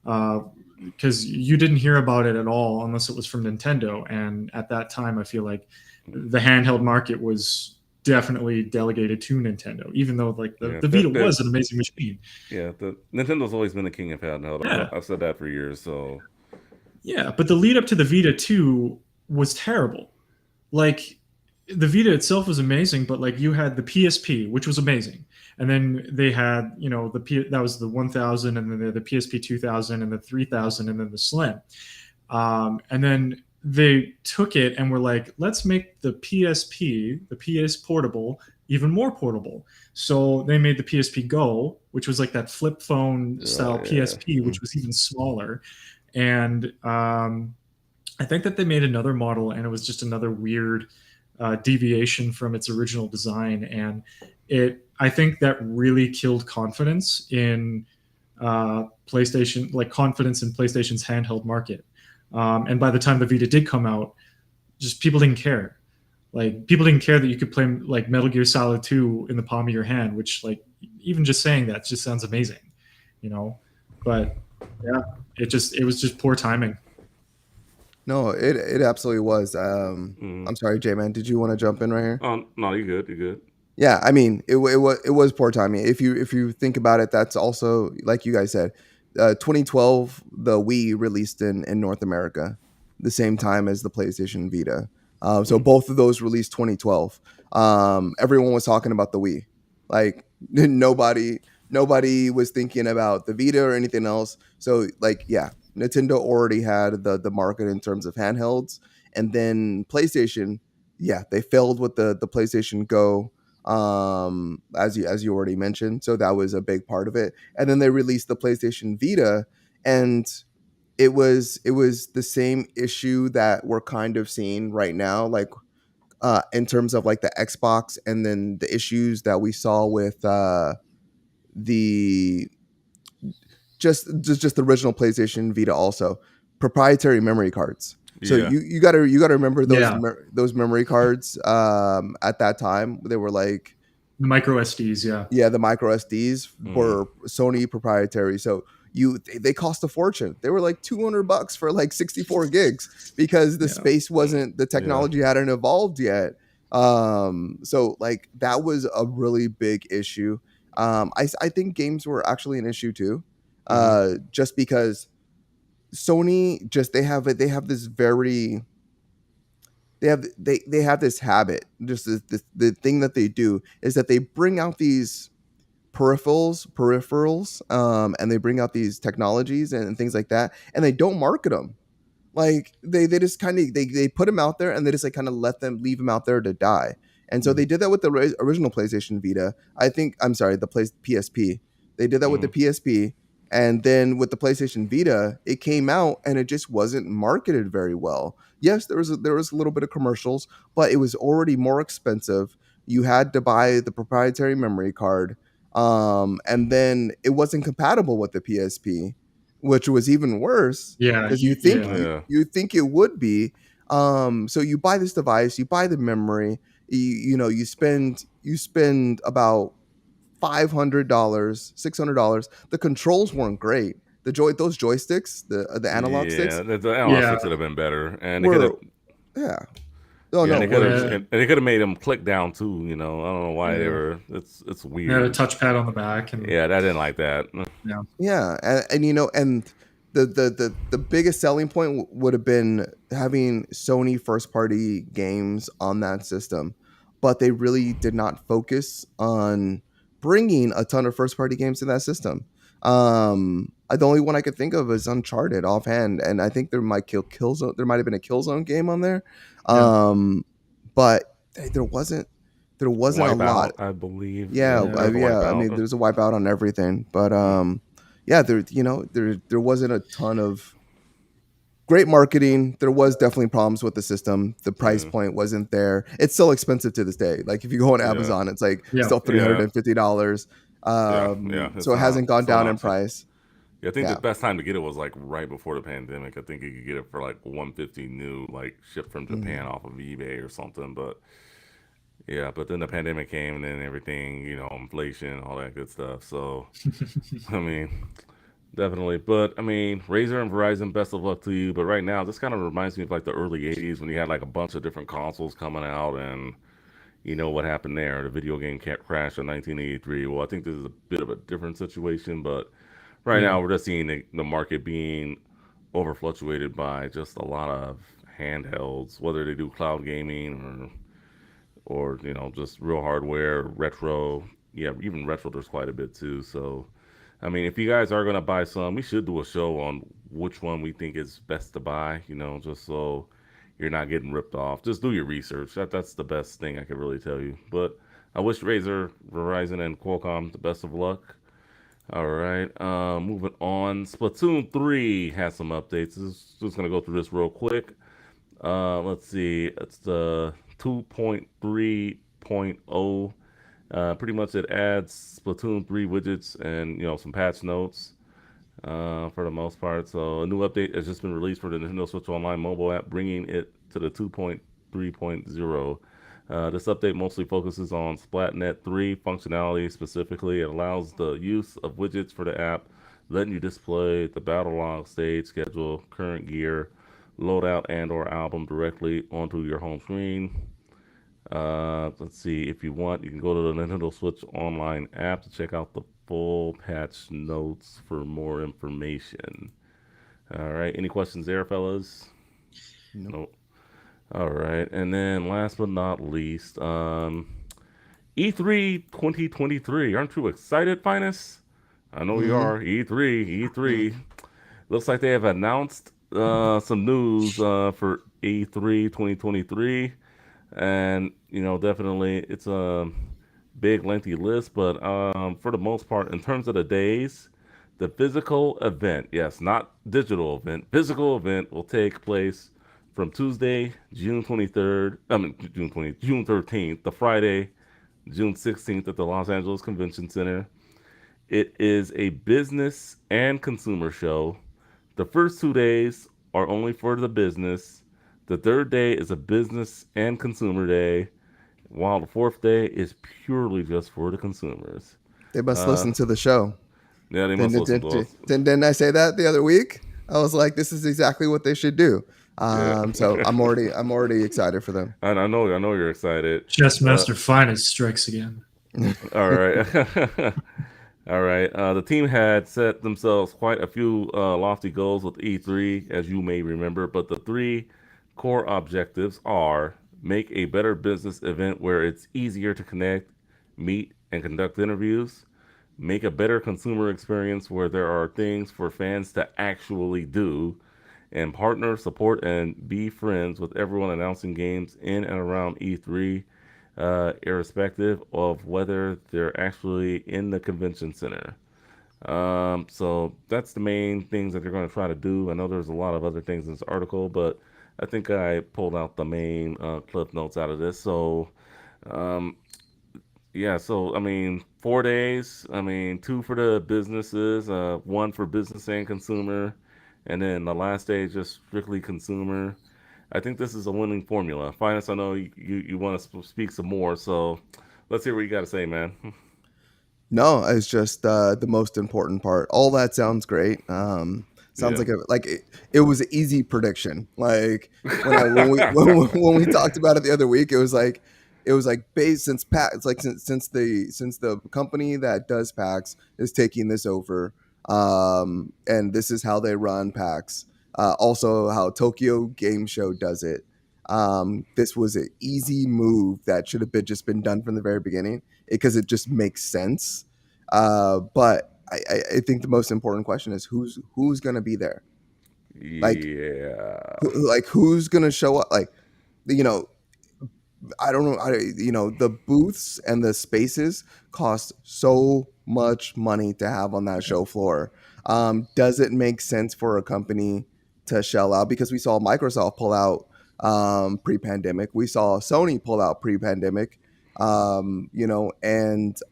Because you didn't hear about it at all unless it was from Nintendo. And at that time, I feel like the handheld market was definitely delegated to Nintendo, even though like Yeah, the Vita was an amazing machine. the Nintendo's always been the king of handheld. Yeah, I've said that for years. So yeah. But the lead up to the Vita 2 was terrible. Like the Vita itself was amazing, but like you had the PSP, which was amazing, and then they had that was the 1000, and then they had the PSP 2000, and the 3000, and then the Slim, and then they took it and were like, let's make the PSP, the PS Portable, even more portable. So they made the PSP Go, which was like that flip phone style yeah, PSP, which was even smaller, and I think that they made another model, and it was just another weird deviation from its original design, and I think that really killed confidence in PlayStation, like confidence in PlayStation's handheld market. And by the time the Vita did come out, just people didn't care. Like people didn't care that you could play like Metal Gear Solid 2 in the palm of your hand, which like even just saying that just sounds amazing, you know. But yeah, it was just poor timing. no, it absolutely was. mm. I'm sorry, J man. Did you want to jump in right here? Oh no, you're good. You're good. Yeah, I mean, it was poor timing. If you think about it, that's also like you guys said, 2012 the Wii released in North America, the same time as the PlayStation Vita. So Mm. both of those released 2012. Everyone was talking about the Wii, like nobody was thinking about the Vita or anything else. So like yeah, Nintendo already had the market in terms of handhelds, and then PlayStation, yeah, they failed with the PlayStation Go, as you already mentioned, so that was a big part of it. And then they released the PlayStation Vita, and it was the same issue that we're kind of seeing right now, like in terms of like the Xbox, and then the issues that we saw with the just the original PlayStation Vita, also proprietary memory cards. So Yeah. you gotta remember Yeah, those memory cards. At that time, they were like, the micro SDs. Yeah, yeah, the micro SDs Mm. were Sony proprietary. So they cost a fortune. They were like $200 for like 64 gigs because the yeah. space wasn't, the Yeah. technology hadn't evolved yet. So like that was a really big issue. I think games were actually an issue too. Hmm. Just because Sony just they have this very they have this habit, just the thing that they do is that they bring out these peripherals, and they bring out these technologies and things like that, and they don't market them. Like they just kind of they put them out there and they just like kind of let them leave them out there to die. And so they did that with the original PlayStation Vita. I think I'm sorry, the PSP. They did that with the Mm. PSP, and then with the PlayStation Vita, it came out and it just wasn't marketed very well. Yes, there was a little bit of commercials, but it was already more expensive. You had to buy the proprietary memory card, and then it wasn't compatible with the PSP, which was even worse Yeah, because yeah, Yeah. you think it would be. So you buy this device, you buy the memory, you know, you spend about $500, $600. The controls weren't great. Those joysticks, the analog sticks Yeah, the analog yeah, sticks would have been better, and they could have, were, yeah. Oh yeah, and no, they could have, yeah. and they could have made them click down too. You know, I don't know why they Yeah. were. It's They had a weird. touchpad on the back, and Yeah, I didn't like that. yeah, yeah, and you know, and the biggest selling point would have been having Sony first party games on that system, but they really did not focus on bringing a ton of first party games to that system. The only one I could think of is Uncharted offhand, and I think there might Killzone. There might have been a Killzone game on there, yeah, um, but there wasn't a lot. Wipeout, I believe. Yeah, There yeah, was a yeah. I mean, Wipeout. there's a wipeout on everything, but Mm, yeah, there wasn't a ton of great marketing. There was definitely problems with the system. The price yeah, point wasn't there. It's still expensive to this day. Like if you go on yeah, Amazon, it's like yeah, still yeah, $350. yeah. So it hasn't gone It's down not in cheap. price. Yeah, I think the Yeah. best time to get it was like right before the pandemic. I think you could get it for like 150 new, like shipped from Japan Mhm. off of eBay or something. But yeah, but then the pandemic came and then everything, inflation, all that good stuff. So I mean, definitely. But I mean, Razer and Verizon, best of luck to you. But right now, this kind of reminds me of like the early '80s when you had like a bunch of different consoles coming out, and you know what happened there. The video game crash in 1983. Well, I think this is a bit of a different situation, but right yeah. now we're just seeing the market being over fluctuated by just a lot of handhelds, whether they do cloud gaming or just real hardware, retro. Yeah, even retro there's quite a bit too. So I mean, if you guys are gonna buy some, we should do a show on which one we think is best to buy. Just so you're not getting ripped off. Just do your research. That's the best thing I could really tell you. But I wish Razer, Verizon, and Qualcomm the best of luck. All right, moving on. Splatoon 3 has some updates. Just gonna go through this real quick. Let's see. It's the 2.3.0. Pretty much it adds Splatoon 3 widgets and some patch notes for the most part. So a new update has just been released for the Nintendo Switch Online mobile app, bringing it to the 2.3.0. This update mostly focuses on Splatnet 3 functionality specifically. It allows the use of widgets for the app, letting you display the battle log, stage schedule, current gear, loadout, and/or album directly onto your home screen. Let's see. If you want, you can go to the Nintendo Switch Online app to check out the full patch notes for more information. All right. Any questions there, fellas? Nope. Nope. All right. And then last but not least, E3 2023. Aren't you excited, Finest? I know you Hmm. are. E3. Looks like they have announced some news for E3 2023. And, definitely it's a big, lengthy list. But for the most part, in terms of the days, the physical event, yes, not digital event, physical event will take place from Tuesday, June 23rd, June 13th, the Friday, June 16th at the Los Angeles Convention Center. It is a business and consumer show. The first 2 days are only for the business. The third day is a business and consumer day, while the fourth day is purely just for the consumers. They must Uh, listen to the show. yeah, they must listen to us. Didn't I say that the other week? I was like, this is exactly what they should do. Yeah, So I'm already excited for them. I know you're excited. Chess Uh, Master Finest strikes again. all right. All right. The team had set themselves quite a few lofty goals with E3, as you may remember, but the three core objectives are make a better business event where it's easier to connect, meet, and conduct interviews, make a better consumer experience where there are things for fans to actually do, and partner, support, and be friends with everyone announcing games in and around E3, irrespective of whether they're actually in the convention center. So that's the main things that they're going to try to do. I know there's a lot of other things in this article, but I think I pulled out the main clip notes out of this. So, um, yeah, so I mean, 4 days. I mean, two for the businesses, one for business and consumer, and then the last day is just strictly consumer. I think this is a winning formula. Finance, I know you want to speak some more, so let's hear what you got to say, man. No, it's just the most important part. All that sounds great. Sounds Yeah. like it was an easy prediction. Like when we talked about it the other week, it was like based since PAX, it's like since the company that does PAX is taking this over, and this is how they run PAX. Also, how Tokyo Game Show does it. This was an easy move that should have been done from the very beginning because it just makes sense. But I think the most important question is who's going to be there. Like Yeah. who's going to show up? Like you know I don't know. The booths and the spaces cost so much money to have on that show floor. Does it make sense for a company to shell out? Because we saw Microsoft pull out pre-pandemic. We saw Sony pull out pre-pandemic. And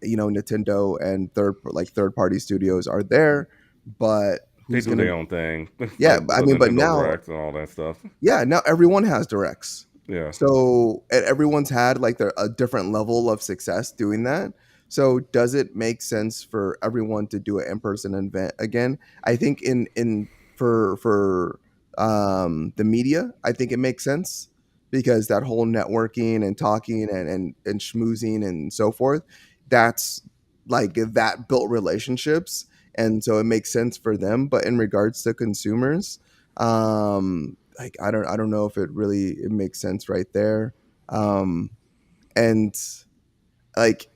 Nintendo and third party studios are there, but They who's do gonna? their own thing, Yeah, like I the mean, but Nintendo now Direct and all that stuff. yeah, now everyone has directs. Yeah. So and everyone's had like a different level of success doing that. So does it make sense for everyone to do an in-person event again? I think in for the media, I think it makes sense because that whole networking and talking and schmoozing and so forth, that's like that built relationships, and so it makes sense for them. But in regards to consumers, like I don't know if it makes sense right there. And like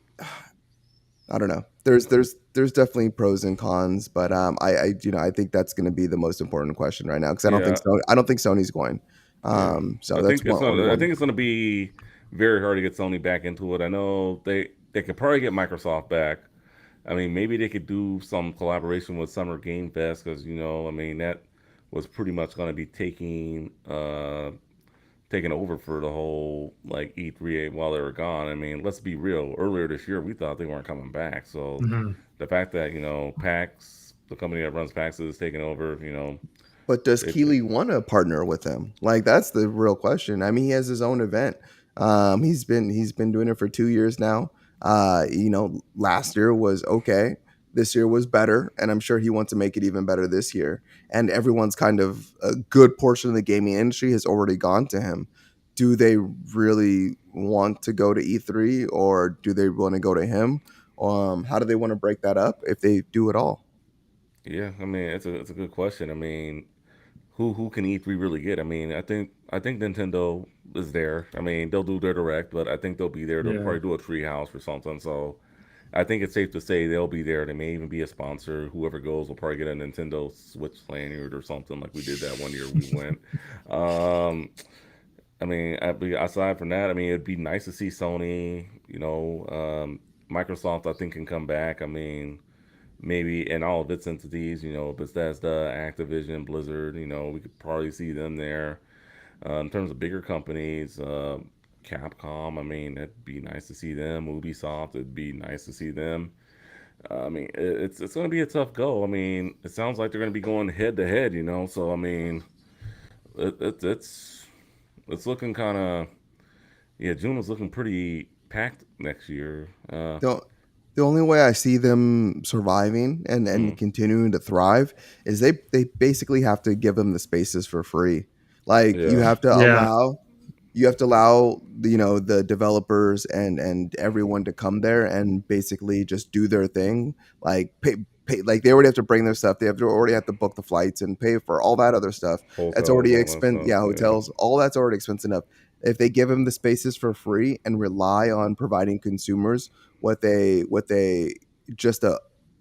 I don't know. There's definitely pros and cons, but I think that's going to be the most important question right now because Yeah. I don't think Sony's going. Yeah. So that's one only I one. think it's gonna be very hard to get Sony back into it. I know they could probably get Microsoft back. I mean, maybe they could do some collaboration with Summer Game Fest because I mean that was pretty much going to be taking over for the whole like E3 while they were gone. I mean, let's be real. Earlier this year, we thought they weren't coming back. So Mhm. the fact that PAX, the company that runs PAX, is taking over, But does it, Keeley want to partner with him? Like that's the real question. I mean, he has his own event. He's been doing it for 2 years now. Last year was okay. This year was better, and I'm sure he wants to make it even better this year. And everyone's kind of a good portion of the gaming industry has already gone to him. Do they really want to go to E3 or do they want to go to him? How do they want to break that up if they do it all? yeah. I mean, it's a good question. I mean, who can E3 really get? I mean, I think Nintendo is there. I mean, they'll do their direct, but I think they'll be there. They'll Yeah. probably do a treehouse or something. So I think it's safe to say they'll be there. They may even be a sponsor. Whoever goes will probably get a Nintendo Switch lanyard or something like we did that one year we went. Um, I mean, aside from that, I mean, it'd be nice to see Sony. Microsoft, I think, can come back. I mean, maybe in all of its entities, Bethesda, Activision, Blizzard, we could probably see them there. In terms of bigger companies, Capcom, I mean, it'd be nice to see them. Ubisoft, it'd be nice to see them. I mean, it's going to be a tough go. I mean, it sounds like they're going to be going head to head, So I mean, it's looking kind of yeah. June is looking pretty packed next year. The the only way I see them surviving and Mm, continuing to thrive is they basically have to give them the spaces for free. Like yeah, Yeah. you have to allow the developers and everyone to come there and basically just do their thing, like pay, like they already have to bring their stuff, they already have to book the flights and pay for all that other stuff. That's hotels, already all that expense, stuff. yeah, Yeah, hotels, all that's already expensive enough. If they give them the spaces for free and rely on providing consumers what they just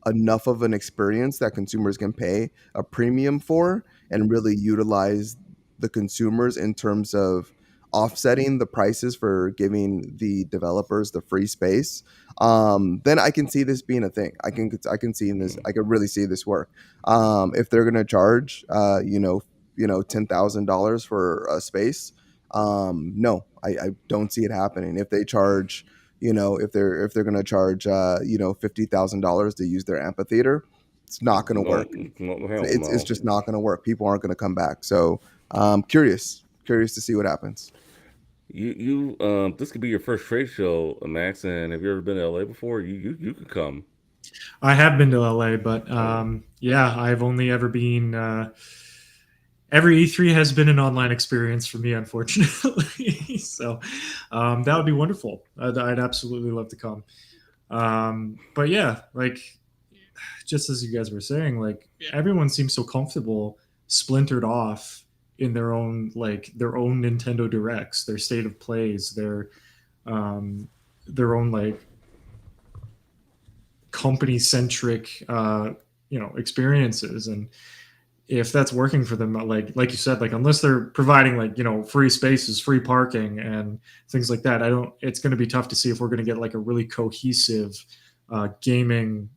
enough of an experience that consumers can pay a premium for and really utilize the consumers in terms of offsetting the prices for giving the developers the free space, then I can see this being a thing. I can see in this. I could really see this work. If they're going to charge, $10,000 for a space, no, I don't see it happening. If they charge, if they're going to charge, $50,000 to use their amphitheater, it's not going to No, work. no, hell It's no. just not going to work. People aren't going to come back. So, curious to see what happens. This could be your first trade show, Max. And have you ever been to LA before? You could come. I have been to LA, but Oh, yeah, I've only ever been. Every E3 has been an online experience for me, unfortunately. So that would be wonderful. I'd absolutely love to come. But yeah, like just as you guys were saying, like everyone seems so comfortable splintered off in their own Nintendo Directs, their state of plays, um, their own like company centric experiences. And if that's working for them, like you said, like unless they're providing like free spaces, free parking, and things like that, I don't. It's going to be tough to see if we're going to get like a really cohesive gaming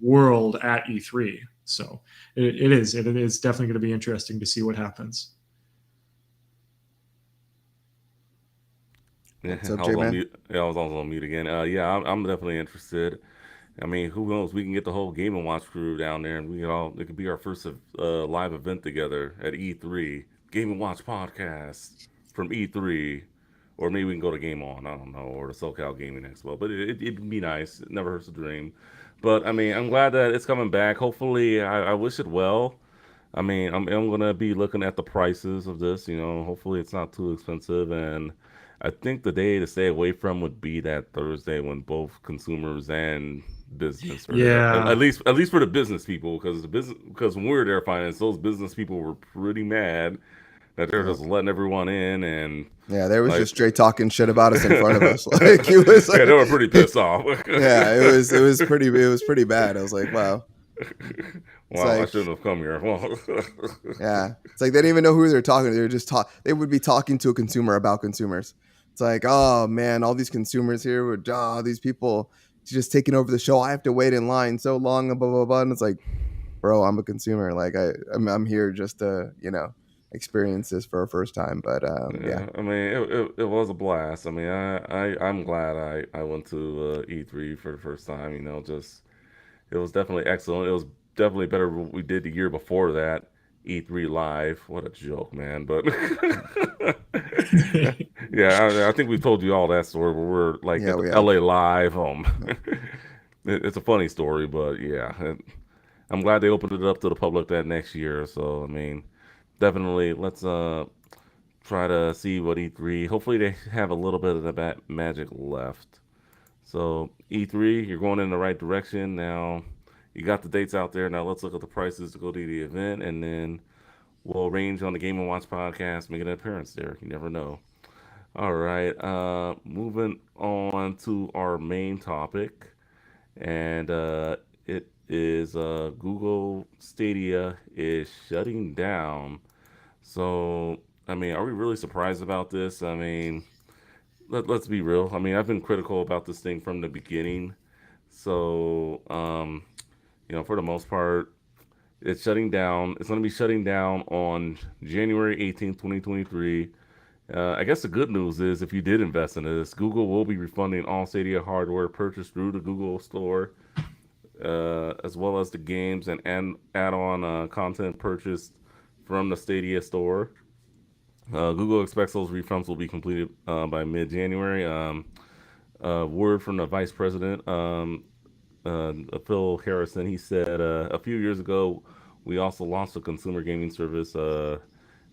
world at E3. So it is definitely going to be interesting to see what happens. yeah, What's up, I was J on man? mute. Yeah, I was also on mute again. Yeah, I'm definitely interested. I mean, who knows? We can get the whole Game and Watch crew down there, and it could be our first live event together at E3. Game and Watch podcast from E3, or maybe we can go to Game On. I don't know, or the SoCal Gaming Expo. But it'd be nice. It never hurts to dream. But I mean, I'm glad that it's coming back. Hopefully, I wish it well. I mean, I'm gonna be looking at the prices of this. Hopefully it's not too expensive, and I think the day to stay away from would be that Thursday when both consumers and business are there. At Yeah. least, at least for the business people, because when we were there, finance those business people were pretty mad that they're just Yep. letting everyone in and Yeah, there was like, just straight talking shit about us in front of us. Like he was yeah, they like, were pretty pissed off. yeah, it was pretty bad. I was like, wow. It's Wow, I like, shouldn't have come here. Well, yeah, it's like they didn't even know who they're talking to. They were just talk. They would be talking to a consumer about consumers. It's like, oh man, all these consumers here would, these people just taking over the show. I have to wait in line so long, and blah blah blah. And it's like, bro, I'm a consumer. Like I'm here just to experience this for a first time. But yeah, yeah, I mean, it was a blast. I mean, I'm glad I went to E3 for the first time. Just it was definitely excellent. It was definitely better than what we did the year before that. E3 live. What a joke, man. But yeah, I think we've told you all that story where we're like yeah, at the we have. LA live. Yep. It's a funny story, but yeah, I'm glad they opened it up to the public that next year. So I mean, definitely let's try to see what E3. Hopefully they have a little bit of the magic left. So E3, you're going in the right direction now. You got the dates out there. Now let's look at the prices to go to the event, and then we'll arrange on the Game and Watch podcast, make an appearance there. You never know. All right, moving on to our main topic, and it is Google Stadia is shutting down. So, I mean, are we really surprised about this? I mean, let's be real. I mean, I've been critical about this thing from the beginning. So, for the most part, it's shutting down. It's going to be shutting down on January 18th, 2023. I guess the good news is if you did invest in this, Google will be refunding all Stadia hardware purchased through the Google Store, as well as the games and add-on content purchased from the Stadia Store. Google expects those refunds will be completed by mid-January. Word from the vice president, Phil Harrison, he said a few years ago, we also launched a consumer gaming service,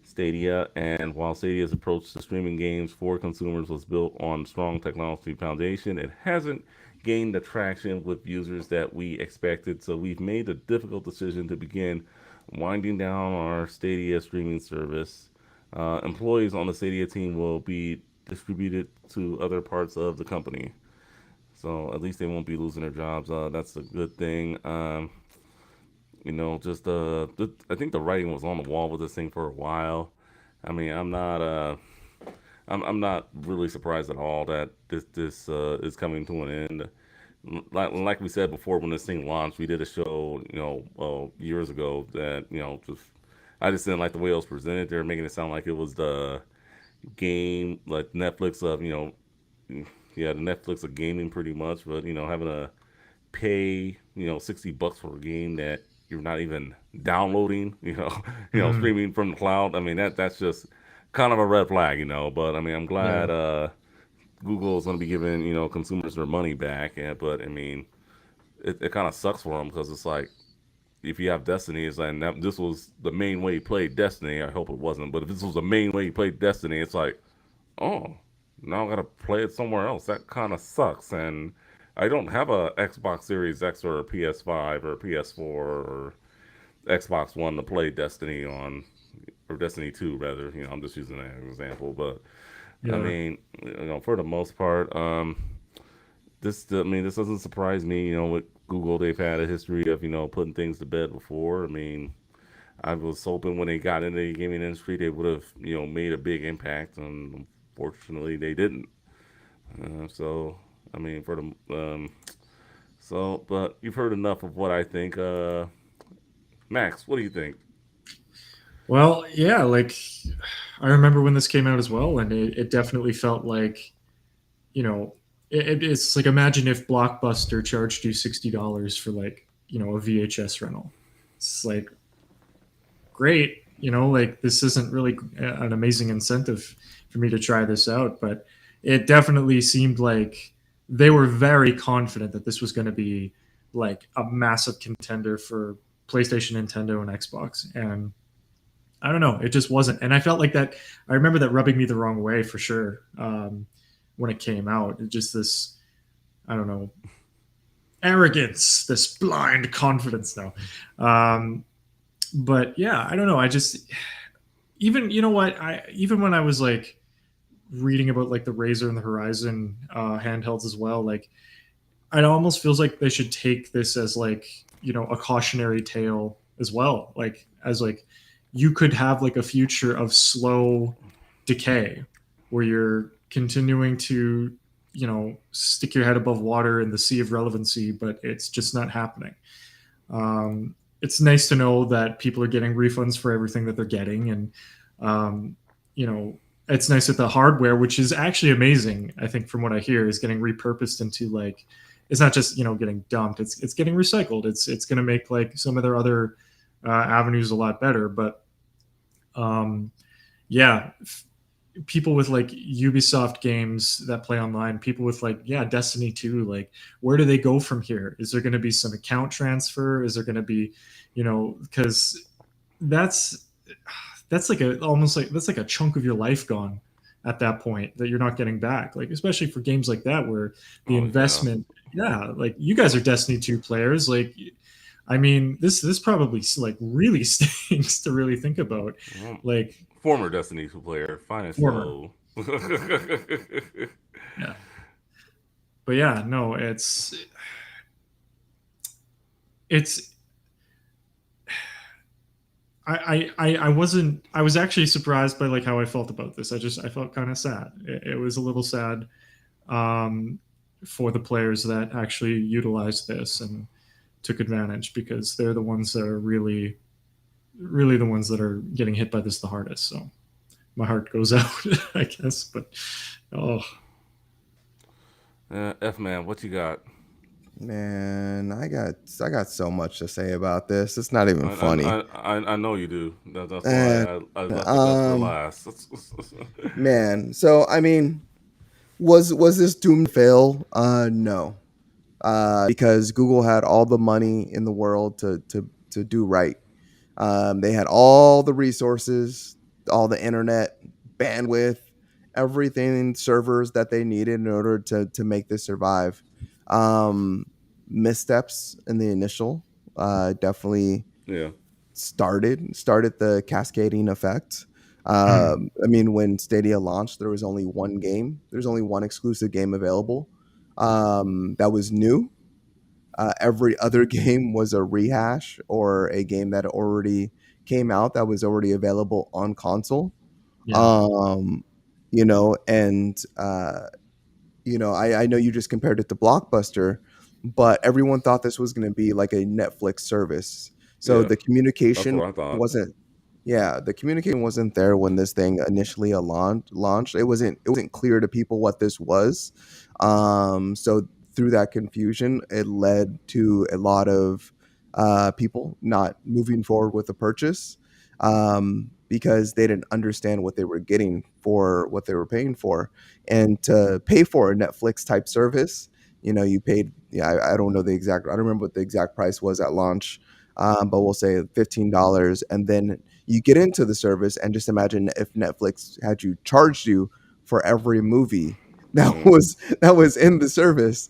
Stadia, and while Stadia's approach to streaming games for consumers was built on a strong technology foundation, it hasn't gained the traction with users that we expected. So we've made the difficult decision to begin winding down our Stadia streaming service. Employees on the Stadia team will be distributed to other parts of the company. So at least they won't be losing their jobs. That's a good thing. Just I think the writing was on the wall with this thing for a while. I mean, I'm not really surprised at all that this is coming to an end. Like we said before, when this thing launched, we did a show, years ago that just I just didn't like the way it was presented. They're making it sound like it was the game, like Netflix of yeah, the Netflix of gaming pretty much. But having to pay $60 for a game that you're not even downloading, Mm, streaming from the cloud. I mean that's just kind of a red flag, But I mean, I'm yeah. glad Google is going to be giving consumers their money back. But I mean, it kind of sucks for them because it's like if you have Destiny, it's like this was the main way you played Destiny. I hope it wasn't, but if this was the main way you played Destiny, it's like, oh, now I gotta play it somewhere else. That kind of sucks. And I don't have a Xbox Series X or a PS5 or a PS4 or Xbox One to play Destiny on, or Destiny 2 rather. I'm just using that as an example, but I Yeah. mean, for the most part, this doesn't surprise me. With Google, they've had a history of putting things to bed before. I mean, I was hoping when they got into the gaming industry, they would have made a big impact, and unfortunately, they didn't. So, I mean, but you've heard enough of what I think. Max, what do you think? Well, yeah, like I remember when this came out as well, and it definitely felt like, you know, it's like imagine if Blockbuster charged you $60 for like, a VHS rental. It's like great, like this isn't really an amazing incentive for me to try this out, but it definitely seemed like they were very confident that this was going to be like a massive contender for PlayStation, Nintendo, and Xbox. And I don't know, it just wasn't. And I felt like that. I remember that rubbing me the wrong way for sure when it came out. It just this, I don't know, arrogance, this blind confidence now. Um, but yeah, I don't know. I just even you know what I even when I was like reading about like the Razer and the Horizon handhelds as well, like it almost feels like they should take this as like a cautionary tale as well, like as like you could have like a future of slow decay where you're continuing to stick your head above water in the sea of relevancy, but it's just not happening. It's nice to know that people are getting refunds for everything that they're getting, and um, you know, it's nice that the hardware, which is actually amazing, I think from what I hear, is getting repurposed into like it's not just getting dumped; it's getting recycled. It's going to make like some of their other avenues a lot better, but um, yeah, people with like Ubisoft games that play online, people with like Destiny 2, like where do they go from here? Is there going to be some account transfer? Is there going to be, because that's that's like a almost like that's like a chunk of your life gone at that point that you're not getting back. Like especially for games like that where the Oh yeah, investment, yeah, like you guys are Destiny 2 players, like I mean, this probably like really stinks to really think about. well, Like former Destiny 2 player, fine and former, slow. yeah, but yeah, no, it's I wasn't I was actually surprised by like how I felt about this. I felt kind of sad. It was a little sad um, for the players that actually utilized this and took advantage because they're the ones that are really the ones that are getting hit by this the hardest. So my heart goes out, I guess. But oh, F man, what you got? Man, I got so much to say about this. It's not even funny. I know you do. That's why Uh, I left the best for um, last. man. So I mean, was this doomed to fail? No. Because Google had all the money in the world to do right. They had all the resources, all the internet bandwidth, everything, servers that they needed in order to make this survive. Um, Missteps in the initial definitely Yeah. started the cascading effect. I mean, when Stadia launched, there was only one game. There's only one exclusive game available. that was new. Every other game was a rehash or a game that already came out that was already available on console. Yeah. Um, and I know you just compared it to Blockbuster, but everyone thought this was going to be like a Netflix service. So Yeah, the that's communication what I thought. wasn't, yeah, the communication wasn't there when this thing initially launched. It wasn't clear to people what this was. So through that confusion, it led to a lot of people not moving forward with the purchase because they didn't understand what they were getting for what they were paying for. And to pay for a Netflix type service, you paid, yeah, I don't know the exact, I don't remember what the exact price was at launch, but we'll say $15, and then you get into the service, and just imagine if Netflix had charged you for every movie that Mm. was in the service,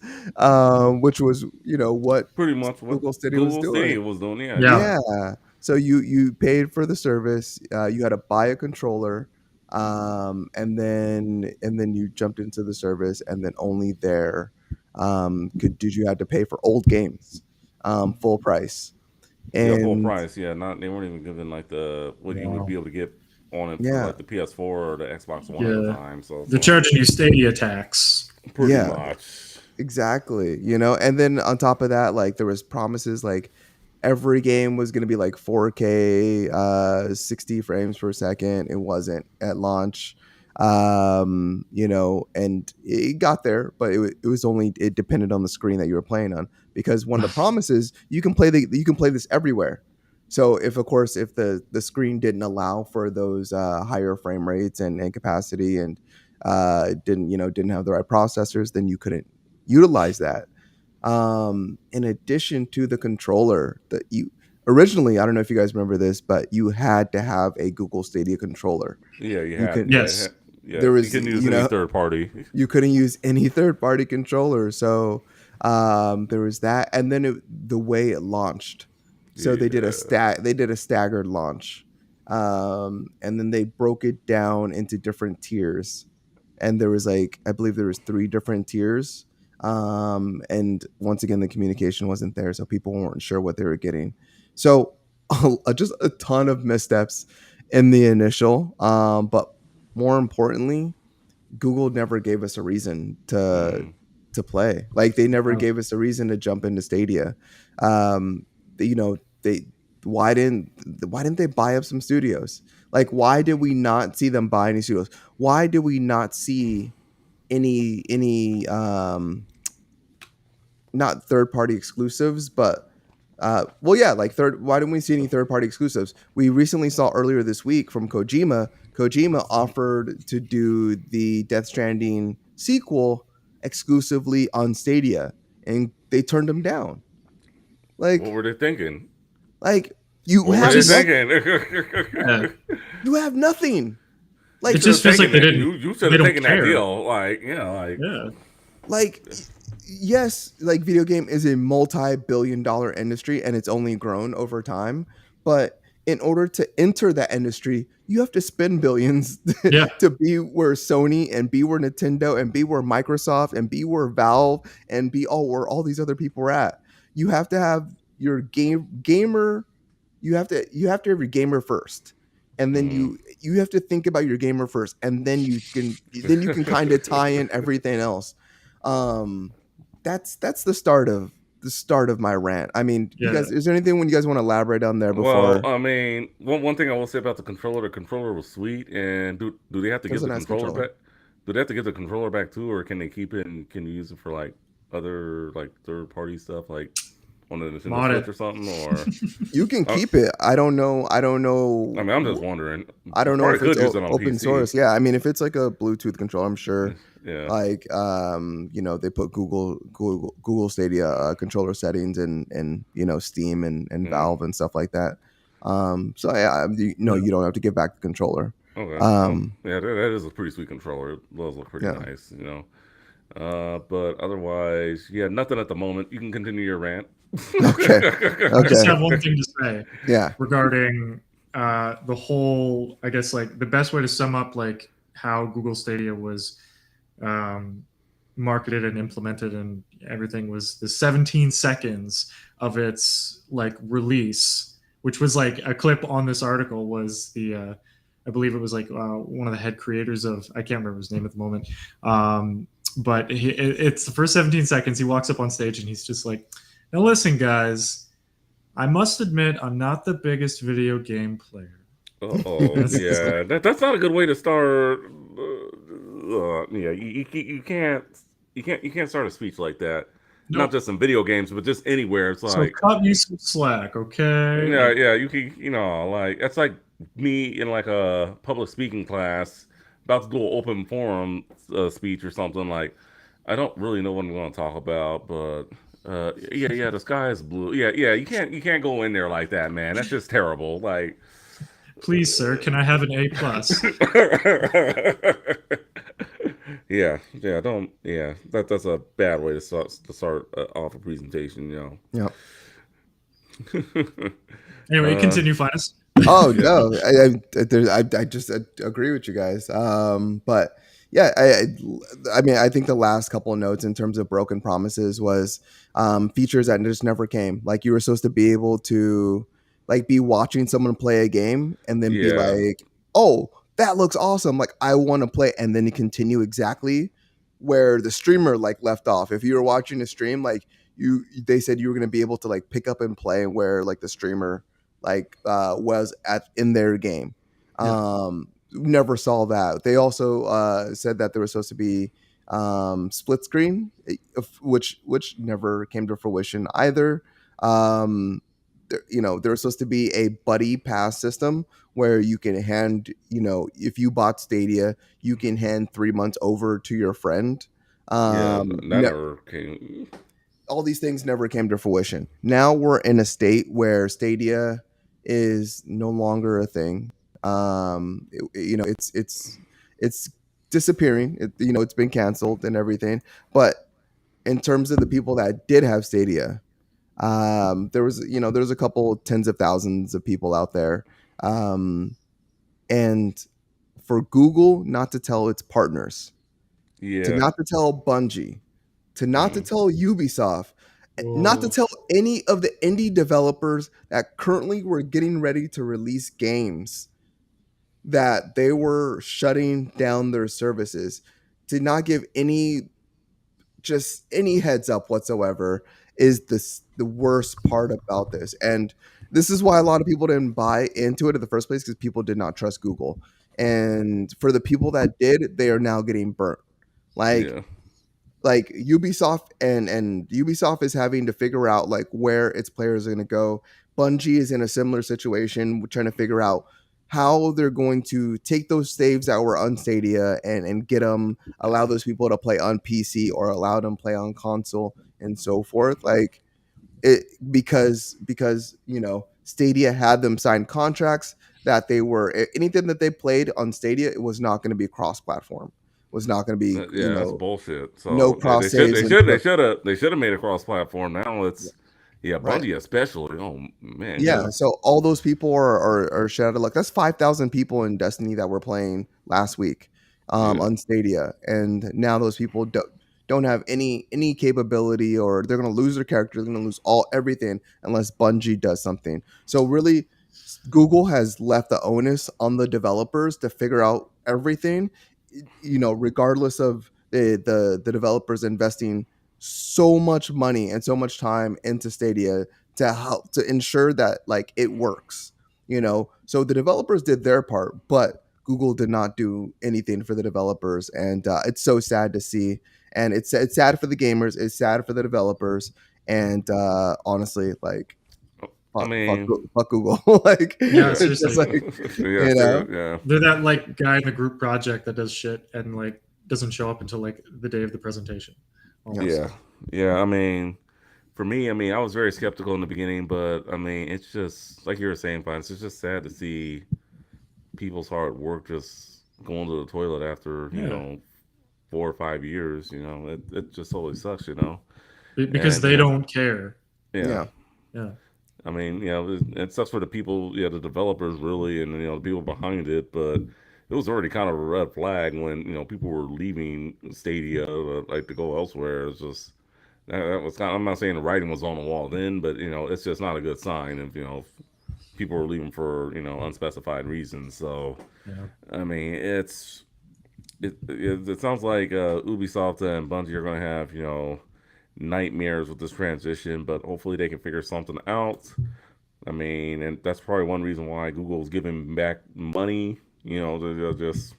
which was what Pretty much what Google Stadia was Google doing. Stadia was doing. Yeah, Yeah. yeah. Yeah. So you paid for the service. You had to buy a controller, and then you jumped into the service, and then only there did you had to pay for old games, full price. Yeah, full And price. Yeah, not they weren't even giving like the what you would Wow. be able to get on it for yeah, like the PS4 or the Xbox One at the Yeah. time. So it's They're like charging you Stadia tax. pretty yeah, much. exactly. And then on top of that, like there was promises like every game was going to be like 4K, 60 frames per second. It wasn't at launch. And it got there, but it was only, it depended on the screen that you were playing on, because one of the promises, you can play this everywhere. So if, of course, if the screen didn't allow for those higher frame rates and capacity, and didn't have the right processors, then you couldn't utilize that. In addition to the controller, that you originally, I don't know if you guys remember this, but you had to have a Google Stadia controller. Yeah, you You had. can Yeah, Yes. yeah. There You was, couldn't use any third party. you couldn't use any third party controller. So there was that, and then the way it launched. So Yeah. they did a staggered launch, and then they broke it down into different tiers, and there was like, I believe there was three different tiers. And once again, the communication wasn't there, so people weren't sure what they were getting. So just a ton of missteps in the initial, but more importantly, Google never gave us a reason Mm. to play. Like they never Wow. gave us a reason to jump into Stadia. Um, they why didn't they buy up some studios? Like why did we not see them buy any studios? Why did we not see any not third party exclusives, but well, yeah, like third. Why didn't we see any third party exclusives? We recently saw earlier this week from Kojima. Kojima offered to do the Death Stranding sequel exclusively on Stadia, and they turned him down. What Like, were they thinking? like you What were It have they just, nothing. yeah, thinking? You have nothing. it You Like, should just have feels taken like they that. didn't, You should they have don't taken that care. deal. Like, like Yeah. like yes, like video game is a multi-billion-dollar industry, and it's only grown over time, but in order to enter that industry, you have to spend billions Yeah. to be where Sony, and be where Nintendo, and be where Microsoft, and be where Valve, and be all where all these other people are at. You have to have your gamer, you have to have your gamer first, and then mm. you have to think about your gamer first, and then you can kind of tie in everything else. um that's the start of my rant. I mean, you Yeah. guys, is there anything when you guys want to elaborate on there Well, before? I mean, one thing I will say about the controller was sweet. And do they have to It was give a the nice controller controller. back? Do they have to give the controller back too, or can they keep it and can you use it for like other like third party stuff, like on the Nintendo Mod Switch it. or something? Or You can uh, keep it. I don't know. I mean, I'm just wondering. I You don't know probably if it's could use it on open PC. source. Yeah, I mean, if it's like a Bluetooth controller, I'm sure. Yeah. Like, they put Google Stadia controller settings, and Steam and Mm. Valve and stuff like that. So yeah, Yeah. you don't have to give back the controller. Okay. Well, Um, yeah, that is a pretty sweet controller. It does look pretty yeah. nice, you know. But otherwise, yeah, nothing at the moment. You can continue your rant. Okay. I just Okay. have one thing to say Yeah. regarding the whole, I guess, like the best way to sum up like how Google Stadia was um, marketed and implemented and everything was the 17 seconds of its like release, which was like a clip on this article was the I believe it was like one of the head creators of, I can't remember his name at the moment, but it's the first 17 seconds. He walks up on stage and he's just like, now listen guys, I must admit I'm not the biggest video game player. Oh, yeah, that's not a good way to start. Yeah, you can't start a speech like that. Not Nope. just in video games, but just anywhere. It's So like, cut me some slack, okay? yeah, yeah, you can, like that's like me in like a public speaking class about to do an open forum speech or something. Like, I don't really know what I'm going to talk about, but yeah, yeah, the sky is blue. Yeah, yeah, you can't go in there like that, man. That's just terrible. Like. Please, sir, can I have an A plus? Yeah, yeah, don't, yeah. That's a bad way to start off a presentation, Yeah. Anyway, Uh, continue, Finest. Oh yeah, no, I just agree with you guys. But yeah, I mean, I think the last couple of notes in terms of broken promises was features that just never came. Like you were supposed to be able to like be watching someone play a game and then be yeah, like, oh, that looks awesome. Like I want to play, and then you continue exactly where the streamer like left off. If you were watching a stream, like they said you were going to be able to like pick up and play where like the streamer like was at in their game. Yeah. Never saw that. They also said that there was supposed to be split screen, which never came to fruition either. There was supposed to be a buddy pass system where you can hand, if you bought Stadia, you can hand 3 months over to your friend. yeah. Um, That ne- never came. all these things never came to fruition. Now we're in a state where Stadia is no longer a thing. It's disappearing. It's been canceled and everything. But in terms of the people that did have Stadia, there was a couple tens of thousands of people out there, and for Google not to tell its partners, to Yeah, not to tell Bungie, to not to mm, tell Ubisoft, not to Whoa. tell any of the indie developers that currently were getting ready to release games, that they were shutting down their services, to not give any heads up whatsoever, is the worst part about this. And this is why a lot of people didn't buy into it in the first place, because people did not trust Google. And for the people that did, they are now getting burnt. Like yeah, like Ubisoft, and Ubisoft is having to figure out like where its players are going to go. Bungie is in a similar situation, trying to figure out how they're going to take those saves that were on Stadia and get them, allow those people to play on PC or allow them to play on console and so forth. Like it, because Stadia had them sign contracts that they were, anything that they played on Stadia, it was not going to be cross platform, was not going to be yeah. That's bullshit. no So yeah, cross saves and they should have made a cross-platform. Now it's, yeah, right. Bungie especially. Oh man, Yeah, good. so all those people are shut out of luck. That's 5,000 people in Destiny that were playing last week Yeah, on Stadia, and now those people don't have any capability, or they're going to lose their character. They're going to lose everything unless Bungie does something. So really, Google has left the onus on the developers to figure out everything, regardless of the developers investing so much money and so much time into Stadia to help to ensure that like it works. So the developers did their part, but Google did not do anything for the developers, and it's so sad to see. And it's sad for the gamers, it's sad for the developers, and honestly, like I mean, fuck Google. Like Yeah, yeah, it's just seriously. like, yeah, you know, yeah. They're that like guy in the group project that does shit and like doesn't show up until like the day of the presentation. yeah. Almost. Yeah, yeah. I mean, for me, I mean, I was very skeptical in the beginning, but I mean, it's just like you were saying, Fine. It's just sad to see people's hard work just going to the toilet after Yeah. 4 or 5 years. It just always sucks. Because And they don't care. yeah. Yeah. Yeah. I mean, it sucks for the people, yeah, the developers really, and the people behind it. But it was already kind of a red flag when people were leaving Stadia like to go elsewhere. It's just that was kind of, I'm not saying the writing was on the wall then, but it's just not a good sign if people were leaving for unspecified reasons. So Yeah. I mean, it sounds like Ubisoft and Bungie are going to have nightmares with this transition, but hopefully they can figure something out. I mean, and that's probably one reason why Google's giving back money. They'll just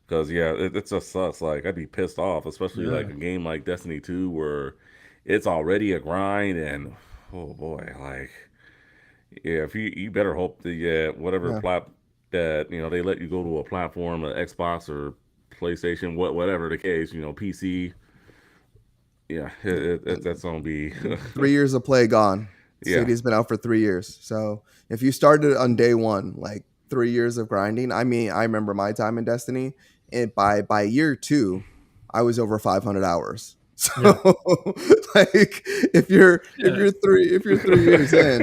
because it just sucks. Like I'd be pissed off, especially like Yeah. a game like Destiny 2 where it's already a grind, and oh boy, like yeah, if you better hope that whatever Yeah. plat that they let you go to a platform, a Xbox or PlayStation, whatever the case, PC. Yeah, that's gonna be 3 years of play gone. yeah. Stadia's been out for 3 years. So if you started on day one, like 3 years of grinding, I mean, I remember my time in Destiny. And by year two, I was over 500 hours. So Yeah. like if Yeah. you're 3 years in,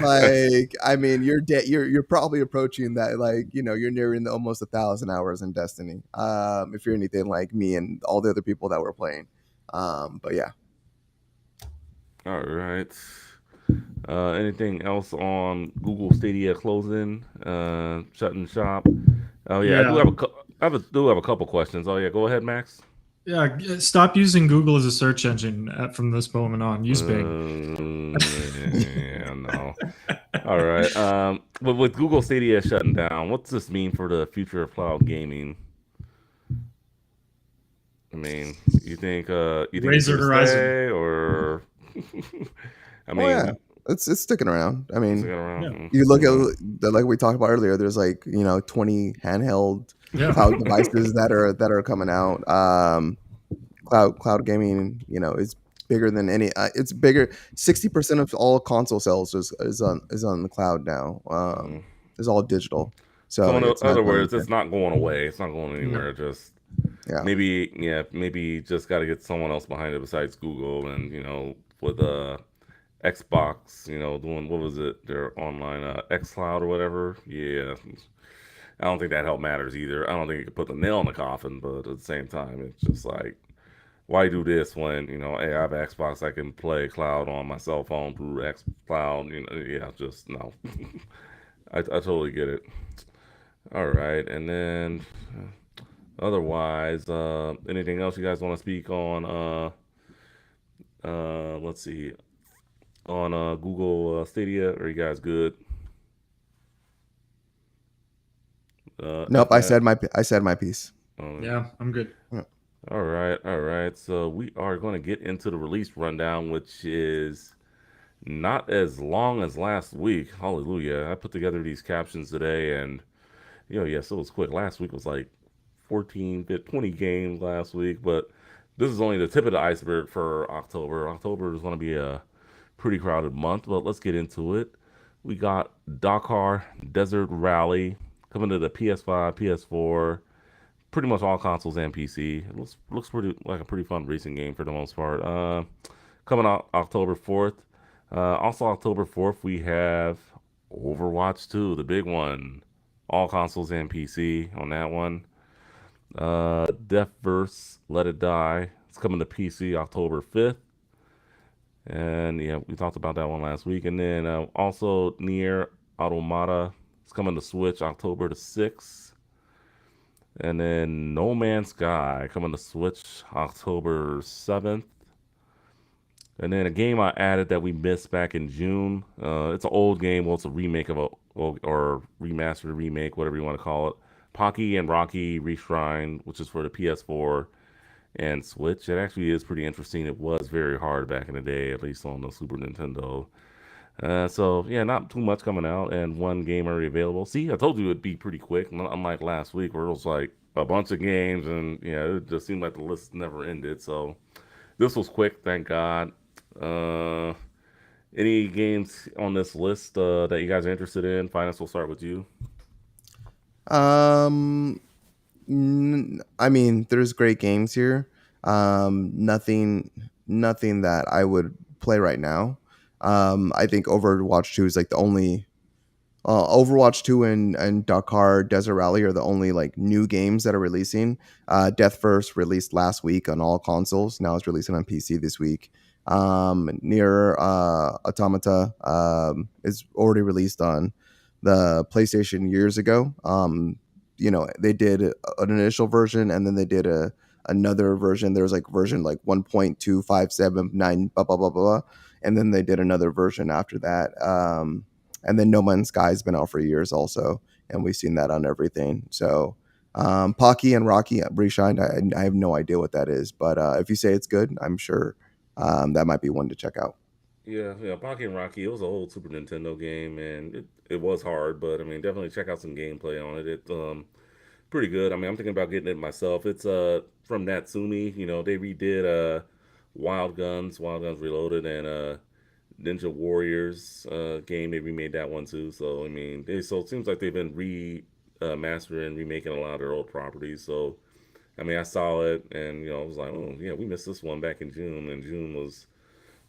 like I mean, you're probably approaching that, like you're nearing almost 1,000 hours in Destiny. If you're anything like me and all the other people that were playing. But yeah. All right. Anything else on Google Stadia closing, shutting shop? Oh yeah, I do Yeah. have do have a couple questions. Oh yeah, go ahead, Max. Yeah. Stop using Google as a search engine from this moment on. Use Bing. Yeah, no. All right. But with Google Stadia shutting down, what's this mean for the future of cloud gaming? I mean, you think it's here Razor to Horizon. stay, or I Oh mean, yeah, it's sticking around. I it's mean, going around. Yeah. you look at like we talked about earlier. There's like 20 handheld Yeah. cloud devices that are coming out. Cloud gaming, is bigger than any. It's bigger. 60% of all console sales is on the cloud now. Mhm. It's all digital, So so in it's not other going words, anywhere. it's not going away. It's not going No. anywhere. Just Yeah, maybe just got to get someone else behind it besides Google, and with Xbox, doing what was it? Their online X Cloud or whatever. Yeah, I don't think that help matters either. I don't think it could put the nail in the coffin, but at the same time, it's just like why do this when hey, I have an Xbox, I can play cloud on my cell phone through X Cloud. Yeah, just no. I totally get it. All right, and then otherwise, anything else you guys want to speak on? Let's see, on Google Stadia. Are you guys good? nope. If not, I said my piece. um, Yeah. I'm good. Yeah. all right, all right. So we are going to get into the release rundown, which is not as long as last week. Hallelujah! I put together these captions today, and yes, it was quick. Last week was like 14, 20 games last week, but this is only the tip of the iceberg for October. October is going to be a pretty crowded month, but let's get into it. We got Dakar Desert Rally coming to the PS5, PS4, pretty much all consoles and PC. It looks pretty like a pretty fun racing game for the most part. Coming out October 4th. Also October 4th, we have Overwatch 2, the big one. All consoles and PC on that one. Deathverse Let It Die. It's coming to PC October 5th. And yeah, we talked about that one last week. And then also Near Automata. It's coming to Switch October the 6th. And then No Man's Sky coming to Switch October 7th. And then a game I added that we missed back in June. It's an old game. Well, it's a remake of or remastered remake, whatever you want to call it. Pocky and Rocky Reshrine, which is for the PS4 and Switch. It actually is pretty interesting. It was very hard back in the day, at least on the Super Nintendo. So yeah, not too much coming out, and one game already available. See, I told you it'd be pretty quick, unlike last week where it was like a bunch of games, and yeah, it just seemed like the list never ended. So this was quick, thank God. Uh, any games on this list that you guys are interested in? Finance, will start with you. Um, I mean, there's great games here. Nothing that I would play right now. I think Overwatch 2 is like the Overwatch 2 and Dakar Desert Rally are the only like new games that are releasing. Death First released last week on all consoles. Now it's releasing on PC this week. Near Automata is already released on the PlayStation years ago. They did an initial version and then they did another version. There was like version like 1.2579 blah blah blah blah, and then they did another version after that. And then No Man's Sky has been out for years also, and we've seen that on everything. So Pocky and Rocky Reshined, I have no idea what that is, but if you say it's good, I'm sure that might be one to check out. Yeah. Pocky and Rocky. It was an old Super Nintendo game, and it was hard, but I mean, definitely check out some gameplay on it. It pretty good. I mean, I'm thinking about getting it myself. It's from Natsumi. They redid Wild Guns Reloaded, and Ninja Warriors game. They remade that one too. So I mean, it seems like they've been mastering, remaking a lot of their old properties. So I mean, I saw it, and I was like, oh yeah, we missed this one back in June, and June was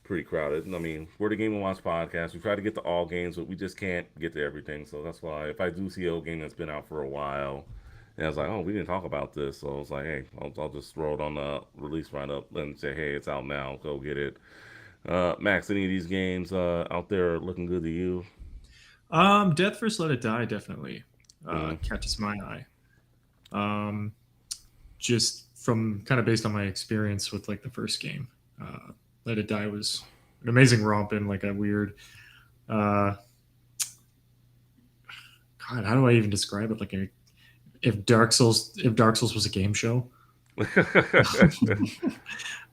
pretty crowded. I mean, we're the Game and Watch podcast. We try to get to all games, but we just can't get to everything. So that's why if I do see a game that's been out for a while, and I was like, oh, we didn't talk about this, so I was like, hey, I'll just throw it on the release right up and say, hey, it's out now. Go get it. Max, any of these games out there looking good to you? Death First Let It Die definitely Mm. catches my eye. Um, just from kind of based on my experience with like the first game. Let It Die was an amazing romp in like a weird. Uh, God, how do I even describe it? Like if Dark Souls was a game show.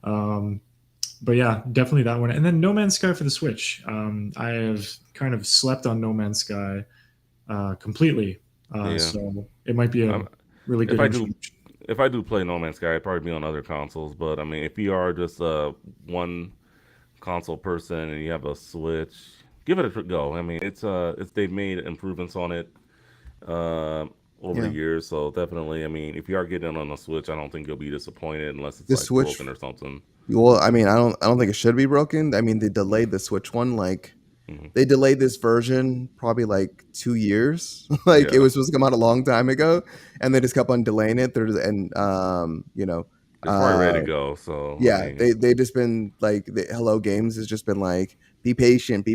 um, but yeah, definitely that one. And then No Man's Sky for the Switch. I have kind of slept on No Man's Sky completely, Yeah. so it might be a Um, really if good I do introduction. if I do play No Man's Sky, it'd probably be on other consoles. But I mean, if you are just one console person and you have a Switch, give it a go. I mean, it's they've made improvements on it uh, over the Yeah, years, so definitely. I mean, if you are getting it on a Switch, I don't think you'll be disappointed unless it's the like Switch. broken or something. Well, I mean, I don't think it should be broken. I mean, they delayed the Switch one like Hmm. they delayed this version probably like 2 years. Like it Yeah, was supposed to come out a long time ago, and they just kept on delaying it. There's and it's probably ready uh, to go. So I yeah, mean, they just been like the Hello Games has just been like be patient.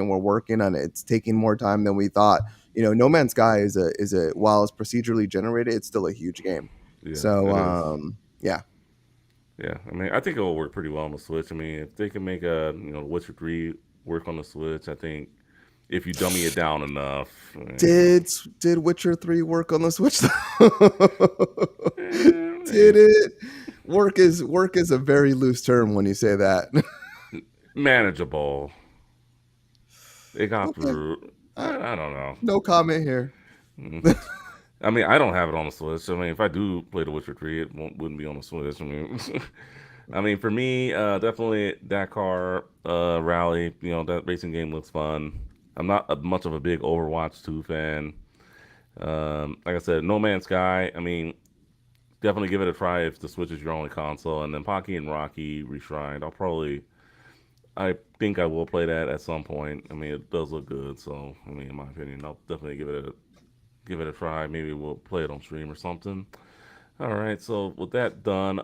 We're working on it. It's taking more time than we thought. No Man's Sky is a while it's procedurally generated, it's still a huge game. yeah, So it is. yeah, Yeah, I mean, I think it will work pretty well on the Switch. I mean, if they can make Witcher 3 work on the Switch, I think if you dummy it down enough, did Witcher 3 work on the Switch? eh, Did it? Work is a very loose term when you say that. manageable. It got Okay, through. uh, I don't know. no comment here. Mm. I mean, I don't have it on the Switch. I mean, if I do play The Witcher 3, wouldn't be on the Switch. I mean, I mean, for me, definitely Dakar Rally. That racing game looks fun. I'm not much of a big Overwatch 2 fan. Like I said, No Man's Sky. I mean, definitely give it a try if the Switch is your only console. And then Pocky and Rocky Reshrined. I think I will play that at some point. I mean, it does look good. So, I mean, in my opinion, I'll definitely give it a try. Maybe we'll play it on stream or something. All right. So with that done,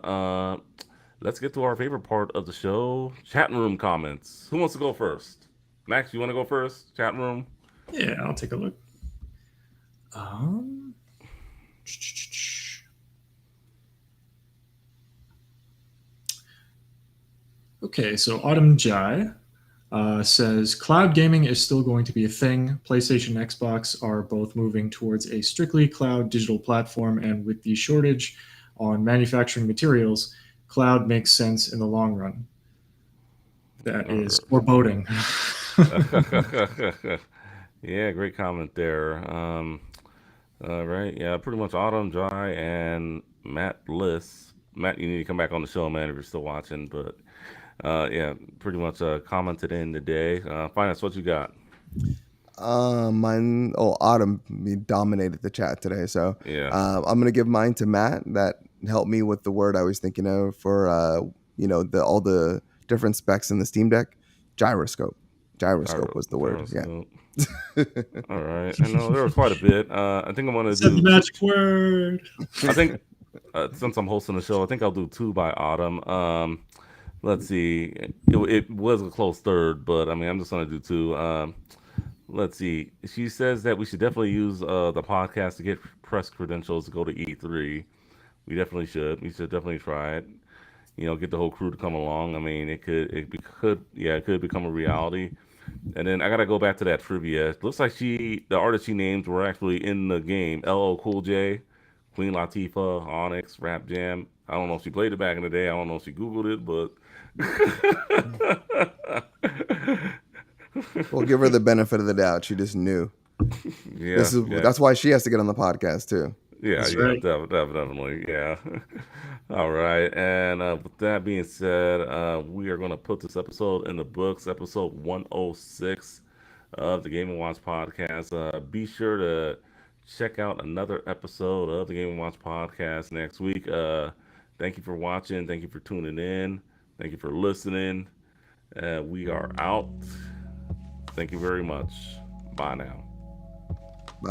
let's get to our favorite part of the show: chat room comments. Who wants to go first? Max, you want to go first? Chat room. Yeah, I'll take a look. Um, okay, so Autumn Jai says cloud gaming is still going to be a thing. PlayStation and Xbox are both moving towards a strictly cloud digital platform, and with the shortage on manufacturing materials, cloud makes sense in the long run. That All is foreboding. right. Yeah, great comment there. Right. Yeah, pretty much Autumn, Jai, and Matt Bliss. Matt, you need to come back on the show, man, if you're still watching. But yeah, pretty much commented in today. Finance, what you got? Mine. Oh, Autumn dominated the chat today, so Yeah. I'm gonna give mine to Matt. That helped me with the word I was thinking of for the all the different specs in the Steam Deck. Gyroscope. Gyroscope Gyro, was the word. Yeah. gyroscope. All right. I know there was quite a bit. I think I'm gonna Said the do two. magic word. I think since I'm hosting the show, I think I'll do two by Autumn. Let's see. It was a close third, but I mean, I'm just gonna do two. Let's see. She says that we should definitely use the podcast to get press credentials to go to E3. We definitely should. We should definitely try it. Get the whole crew to come along. I mean, it could become a reality. And then I gotta go back to that trivia. It looks like the artists she named were actually in the game. LL Cool J, Queen Latifah, Onyx, Rap Jam. I don't know if she played it back in the day. I don't know if she Googled it, but We'll give her the benefit of the doubt. She just knew. yeah, yeah, That's why she has to get on the podcast too. yeah, That's yeah, right. definitely, yeah. All right, and with that being said, we are gonna put this episode in the books, episode 106 of the Game and Watch podcast. Be sure to check out another episode of the Game and Watch podcast next week. Thank you for watching. Thank you for tuning in. Thank you for listening. We are out. Thank you very much. Bye now.